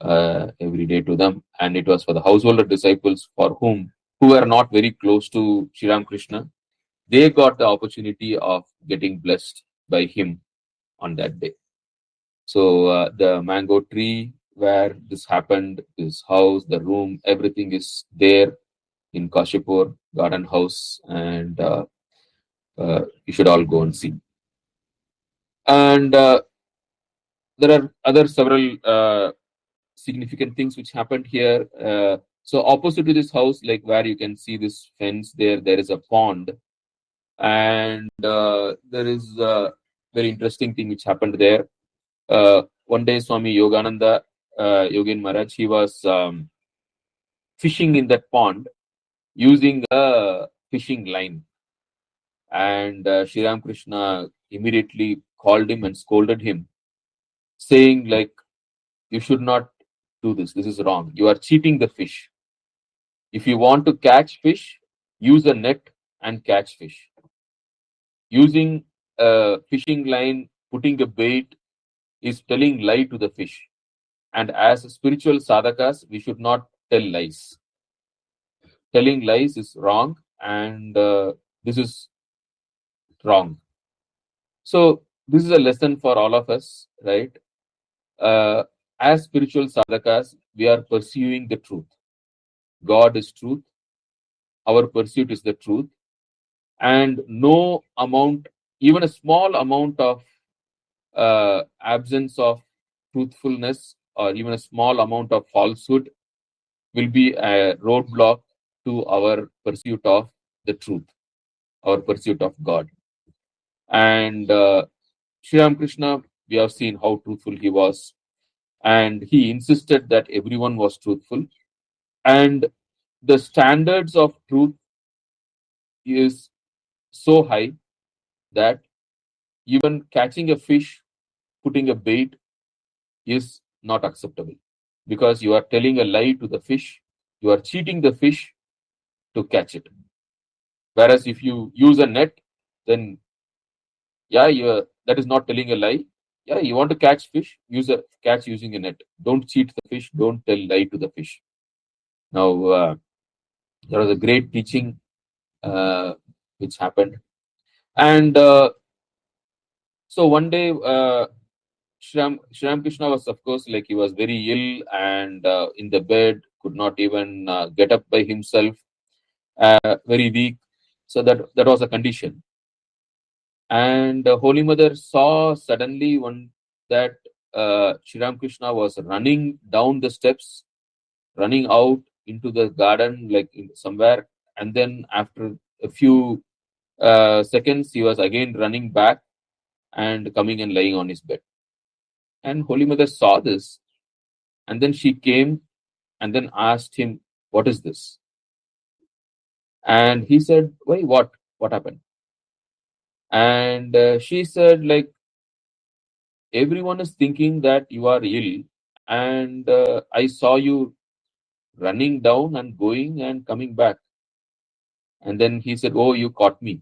every day to them, and it was for the householder disciples who were not very close to Sri Ramakrishna. They got the opportunity of getting blessed by him on that day. So the mango tree where this happened, his house, the room, everything is there in Kashipur Garden House, and you should all go and see. And there are other several significant things which happened here. So opposite to this house, like where you can see this fence there is a pond, and there is a very interesting thing which happened there. One day, Swami Yogananda, Yogin Maharaj, he was fishing in that pond using a fishing line, and Sri Ramakrishna immediately called him and scolded him, saying, like, you should not do this. This is wrong. You are cheating the fish. If you want to catch fish, use a net and catch fish. Using a fishing line, putting a bait is telling lie to the fish. And as spiritual sadhakas, we should not tell lies. Telling lies is wrong, and this is wrong. So this is a lesson for all of us, right? As spiritual sadhakas, we are pursuing the truth. God is truth. Our pursuit is the truth. and no amount, even a small amount of absence of truthfulness or even a small amount of falsehood will be a roadblock to our pursuit of the truth, our pursuit of God. And Sri Ramakrishna, we have seen how truthful he was, and he insisted that everyone was truthful. And the standards of truth is so high that even catching a fish, putting a bait is not acceptable, because you are telling a lie to the fish, you are cheating the fish to catch it. Whereas if you use a net, then yeah, that is not telling a lie. Yeah, you want to catch fish, use a catch using a net. Don't cheat the fish, don't tell lie to the fish. Now, there was a great teaching which happened. And so one day, Shri Ramakrishna was, of course, like he was very ill and in the bed, could not even get up by himself, very weak. So that was a condition. And Holy Mother saw suddenly that Shri Ramakrishna was running down the steps, running out into the garden, like somewhere. And then after a few seconds, he was again running back and coming and lying on his bed. And Holy Mother saw this, and then she came and then asked him, "What is this?" And he said, "Why? What happened?" And she said, like, everyone is thinking that you are ill, and I saw you running down and going and coming back. And then he said, "Oh, you caught me."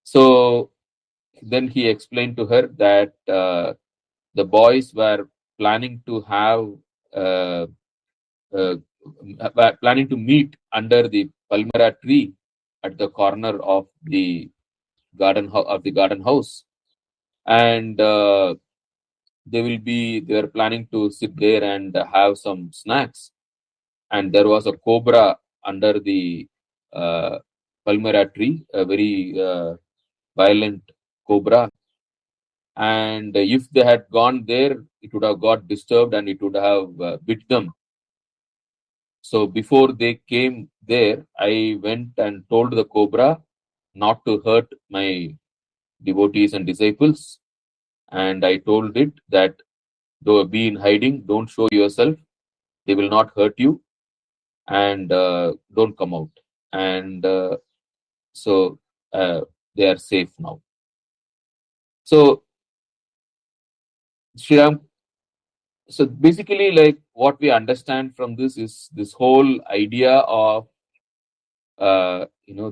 So then he explained to her that the boys were planning to have uh, uh, planning to meet under the palmera tree at the corner of the garden house, and they were planning to sit there and have some snacks. And there was a cobra under the uh, palmera tree, a very violent cobra. And if they had gone there, it would have got disturbed and it would have bit them. So before they came there, I went and told the cobra not to hurt my devotees and disciples. And I told it that, though be in hiding, don't show yourself, they will not hurt you, and don't come out. And so they are safe now. So Shriram, so basically, like, what we understand from this is this whole idea of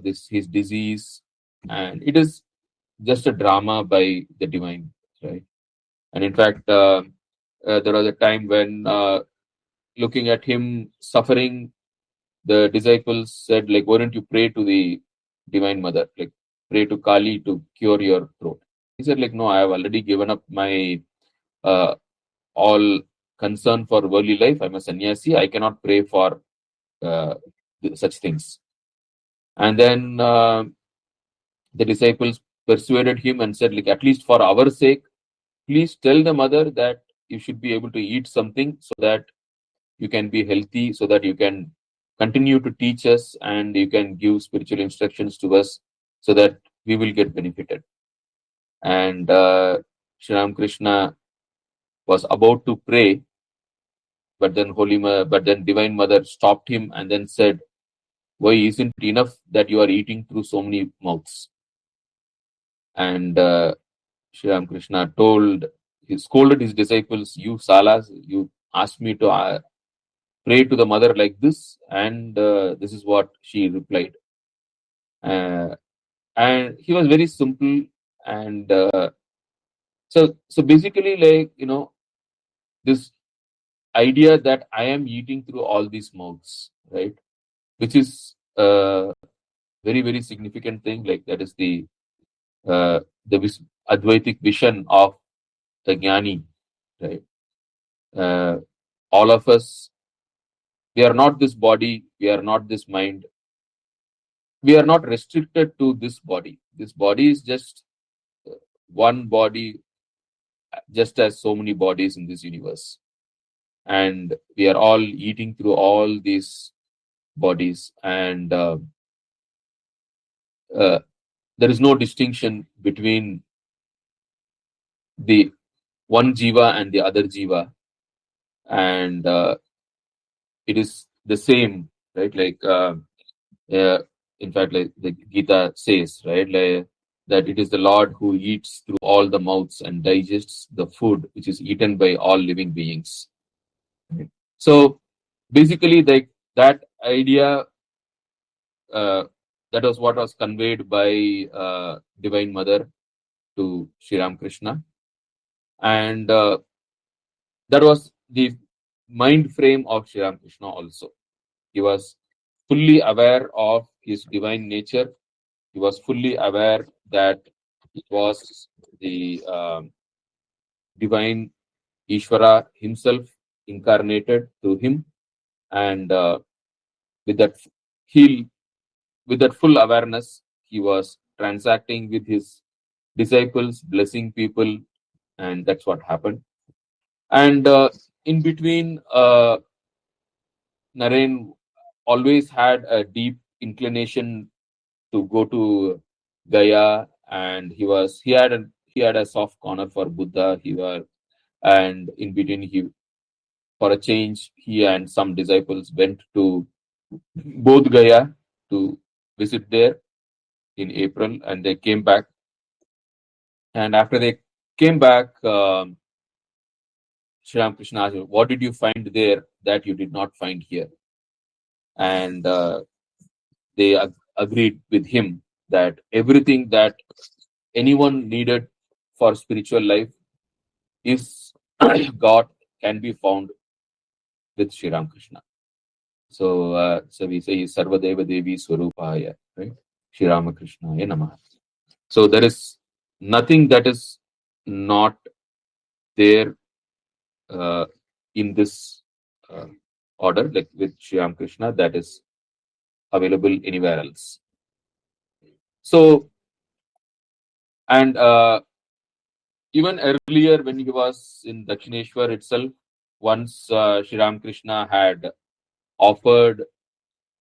this his disease, and it is just a drama by the divine, right? And in fact, there was a time when looking at him suffering, the disciples said, like, why don't you pray to the divine mother, like pray to Kali to cure your throat? He said, like, no, I have already given up my uh, all concern for worldly life. I'm a sannyasi, I cannot pray for uh, such things. And then the disciples persuaded him and said, like, at least for our sake, please tell the mother that you should be able to eat something so that you can be healthy, so that you can continue to teach us and you can give spiritual instructions to us, so that we will get benefited. And Shri Ramakrishna was about to pray, but then Divine Mother stopped him and then said, "Why isn't it enough that you are eating through so many mouths?" And Shri Ramakrishna scolded his disciples, "You salas, you asked me to pray to the mother like this," and this is what she replied. Uh, and he was very simple, and so basically, like, this idea that I am eating through all these mouths, right? Which is a very, very significant thing. Like, that is the Advaitic vision of the Jnani, right? Uh, all of us, we are not this body, we are not this mind, we are not restricted to this body. This body is just one body, just as so many bodies in this universe. And we are all eating through all these bodies. And there is no distinction between the one jiva and the other jiva. And it is the same, right? Uh, in fact, like the Gita says, right, like, that it is the Lord who eats through all the mouths and digests the food which is eaten by all living beings. Right? So basically, like that idea, uh, that was what was conveyed by Divine Mother to Sri Ramakrishna, and that was the mind frame of Sri Ramakrishna also. He was fully aware of his divine nature. He was fully aware that it was the divine Ishvara himself incarnated through him, and with that he, with that full awareness, he was transacting with his disciples, blessing people, and that's what happened. And in between, Naren always had a deep inclination to go to Gaya, and he had a soft corner for Buddha. And in between, he, for a change, he and some disciples went to Bodh Gaya to visit there in April, and they came back. And after they came back, Sri Ramakrishna asked, "What did you find there that you did not find here?" And they agreed with him that everything that anyone needed for spiritual life is God can be found with Sri Ramakrishna. So we say Sarvadeva Devi Swarupaya, right? Sri Ramakrishna Namaha. So there is nothing that is not there in this order, like with Sri Ramakrishna, that is available anywhere else. So, and even earlier when he was in Dakshineshwar itself, once Sri Ramakrishna had offered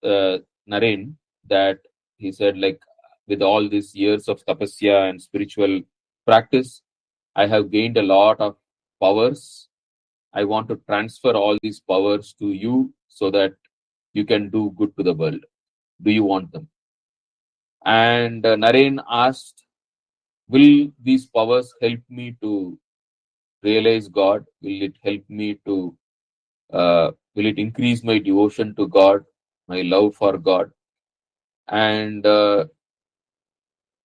Naren that he said, like, with all these years of tapasya and spiritual practice, I have gained a lot of powers. I want to transfer all these powers to you so that you can do good to the world. Do you want them? And Naren asked, will these powers help me to realize God? Will it help me to, will it increase my devotion to God, my love for God? And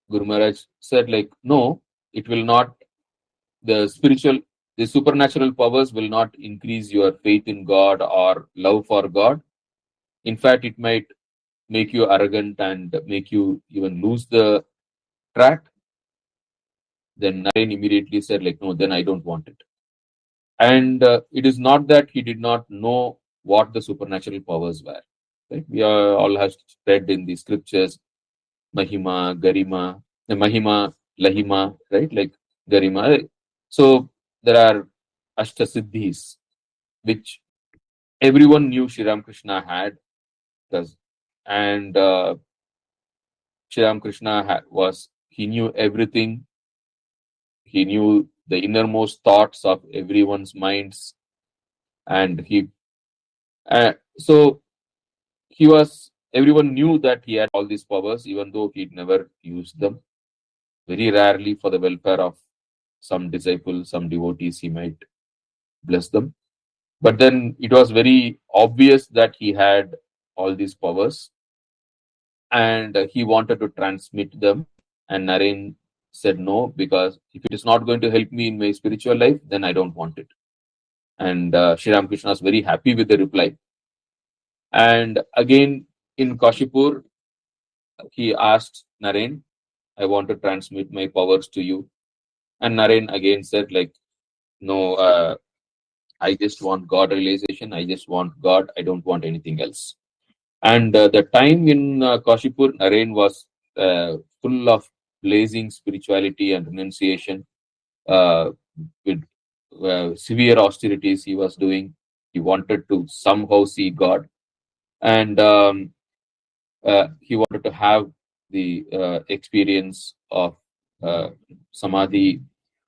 Guru Maharaj said, like, no, it will not. The supernatural powers will not increase your faith in God or love for God. In fact, it might make you arrogant and make you even lose the track. Then Naren immediately said, like, no, then I don't want it. And it is not that he did not know what the supernatural powers were. Right? We all have read in the scriptures, Mahima, Garima, Mahima, Lahima, right? Like Garima. So there are Ashtasiddhis, which everyone knew Sri Ramakrishna had. And Sri Ramakrishna he knew everything. He knew the innermost thoughts of everyone's minds. And so everyone knew that he had all these powers, even though he'd never used them. Very rarely for the welfare of some disciples, some devotees, he might bless them. But then it was very obvious that he had all these powers and he wanted to transmit them. And Naren said no, because if it is not going to help me in my spiritual life, then I don't want it. And Sri Ramakrishna was very happy with the reply. And again, in Kashipur, he asked Naren, I want to transmit my powers to you. And Naren again said, like, no, I just want God realization. I just want God. I don't want anything else. And the time in Kashipur, Naren was full of blazing spirituality and renunciation, uh, with severe austerities he was doing. He wanted to somehow see God, and he wanted to have the experience of samadhi.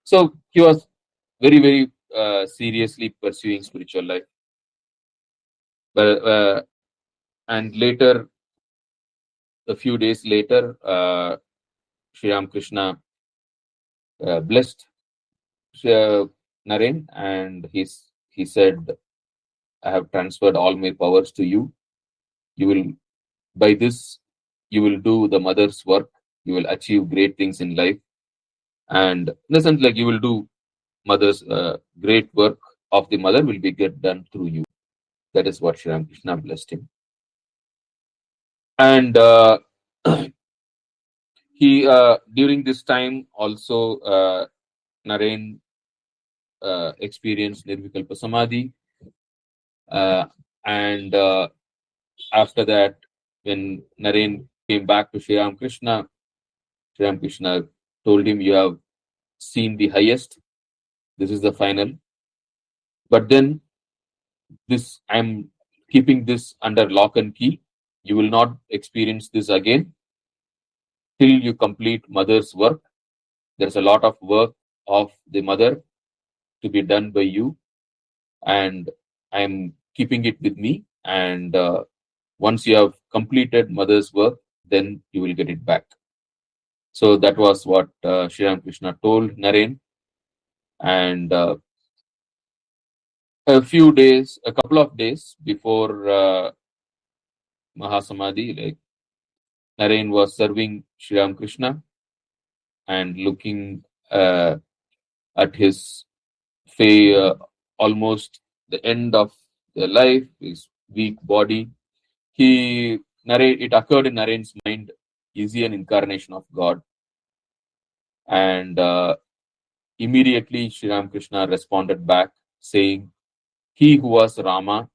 So he was very, very seriously pursuing spiritual life. But and later, a few days later, Sri Ramakrishna blessed uh, Naren, and he said, "I have transferred all my powers to you. You will, by this, you will do the mother's work. You will achieve great things in life, and in a sense, like you will do mother's great work of the mother will be get done through you." That is what Sri Ramakrishna blessed him. And he during this time also Naren experienced Nirvikalpa Samadhi, uh, and after that, when Naren came back to Sri Ramakrishna, Sri Ramakrishna told him, "You have seen the highest. This is the final. But then this, I'm keeping this under lock and key. You will not experience this again till you complete mother's work. There's a lot of work of the mother to be done by you, and I'm keeping it with me. And once you have completed mother's work, then you will get it back." So that was what Sri Ramakrishna told Naren. And a couple of days before Mahasamadhi, like Naren was serving Sri Ramakrishna and looking at his almost the end of the life, his weak body. It occurred in Naren's mind, is he an incarnation of God? And immediately Sri Ramakrishna responded back saying, "He who was Rama,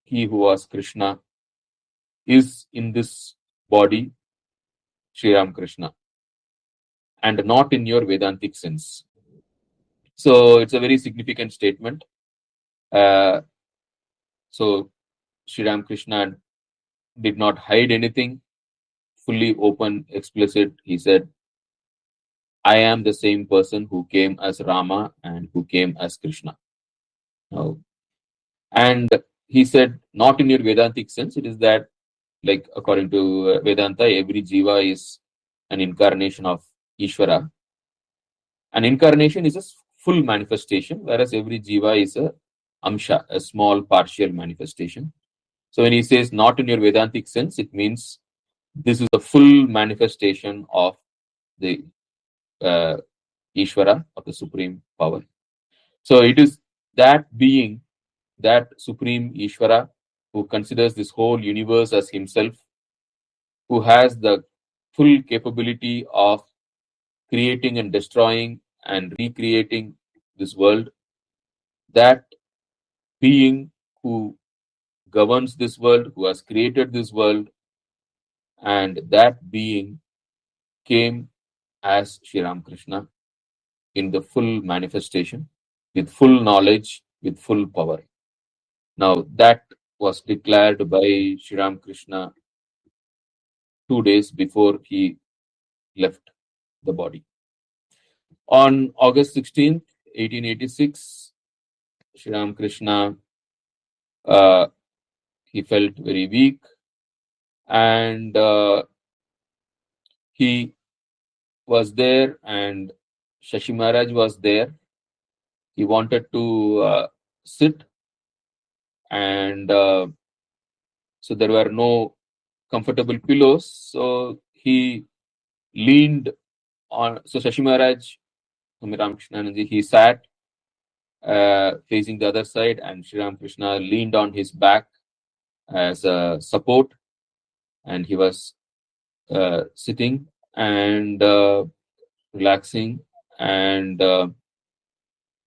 he who was Krishna, is in this body, Sri Ramakrishna, and not in your Vedantic sense." So it's a very significant statement. Uh, so Sri Ramakrishna did not hide anything, fully open, explicit. He said, "I am the same person who came as Rama and who came as Krishna." Now, and he said, not in your Vedantic sense. It is that, like according to Vedanta, every jiva is an incarnation of Ishvara. An incarnation is a full manifestation, whereas every jiva is a amsha, a small partial manifestation. So when he says not in your Vedantic sense, it means this is the full manifestation of the Ishvara, of the supreme power. So it is that being, that supreme Ishvara, who considers this whole universe as himself, who has the full capability of creating and destroying and recreating this world, that being who governs this world, who has created this world, and that being came as Sri Ramakrishna in the full manifestation, with full knowledge, with full power. Now, that was declared by Sri Ramakrishna 2 days before he left the body. On August 16th, 1886, Sri Ramakrishna, he felt very weak, and he was there, and Shashi Maharaj was there. He wanted to sit, and so there were no comfortable pillows. So he leaned on. So Shashi Maharaj, Ramakrishna, he sat facing the other side, and Sri Ramakrishna leaned on his back as a support, and he was sitting and relaxing, and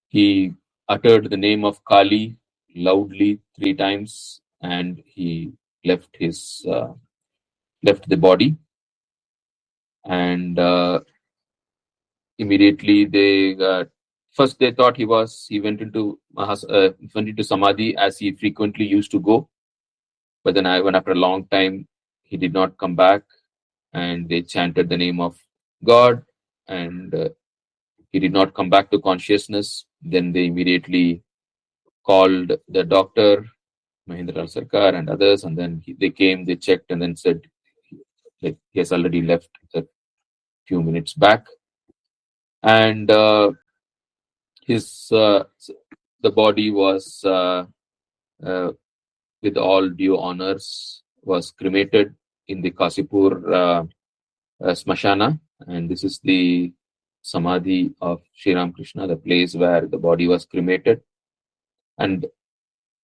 he uttered the name of Kali loudly 3 times, and he left left the body, and immediately first they thought he went into samadhi, as he frequently used to go. But then even after a long time, he did not come back, and they chanted the name of God, and he did not come back to consciousness. Then they immediately called the doctor, Mahendra Sarkar, and others, and then they came, they checked, and then said that he has already left a few minutes back. And the body was, with all due honors, was cremated in the Kasipur Smashana, and this is the Samadhi of Sri Ramakrishna, the place where the body was cremated. And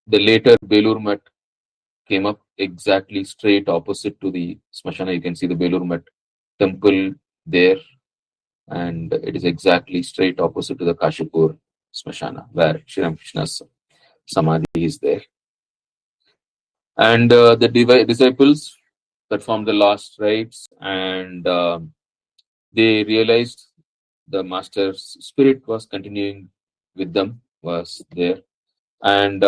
the later Belur Mat came up exactly straight opposite to the Smashana. You can see the Belur Mat temple there, and it is exactly straight opposite to the Kashipur Smashana, where Sri Ramakrishna's Samadhi is there. And the disciples performed the last rites, and they realized the master's spirit was continuing with them, was there. And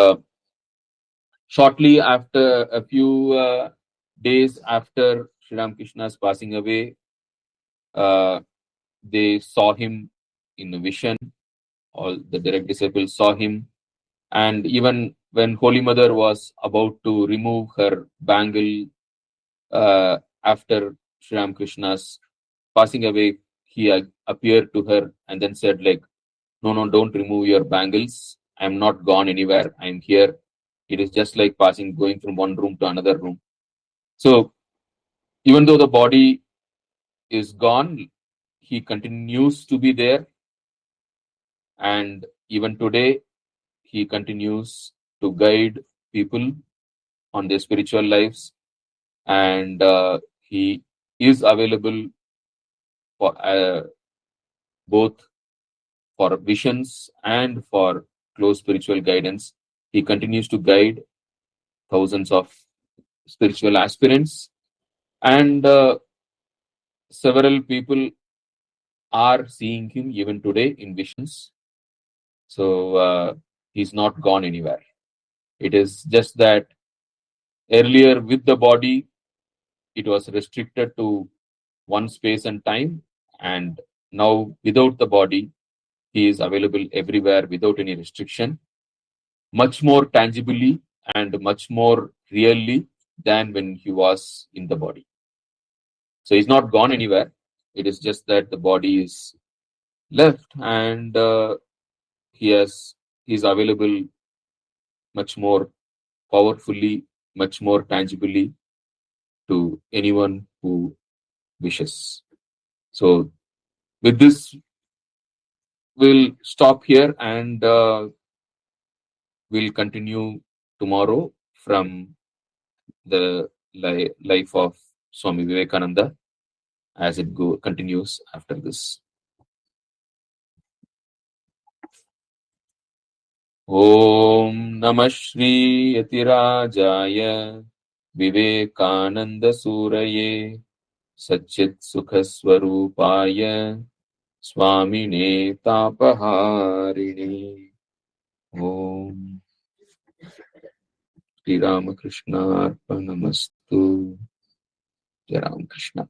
shortly after, a few days after Sri Ramakrishna's passing away, they saw him in a vision. All the direct disciples saw him. And even when Holy Mother was about to remove her bangle after Sri Ramakrishna's passing away, he appeared to her and then said, like, no, don't remove your bangles. I'm not gone anywhere. I'm here. It is just like going from one room to another room. So even though the body is gone, he continues to be there. And even today, he continues to guide people on their spiritual lives. And he is available for both for visions and for close spiritual guidance. He continues to guide thousands of spiritual aspirants, and several people are seeing him even today in visions. So he's not gone anywhere. It is just that earlier with the body, it was restricted to one space and time, and now without the body, he is available everywhere without any restriction, much more tangibly and much more really than when he was in the body. So he's not gone anywhere. It is just that the body is left, and he's available much more powerfully, much more tangibly to anyone who wishes. So with this, we'll stop here, and we'll continue tomorrow from the life of Swami Vivekananda as it continues after this. Om Namah Shri Yatirajaya Vivekananda Suraye Satchit Sukha Swarupaya Swamine Tapaharine. Om Shri Ramakrishna Arpanamastu. Jai Ramakrishna.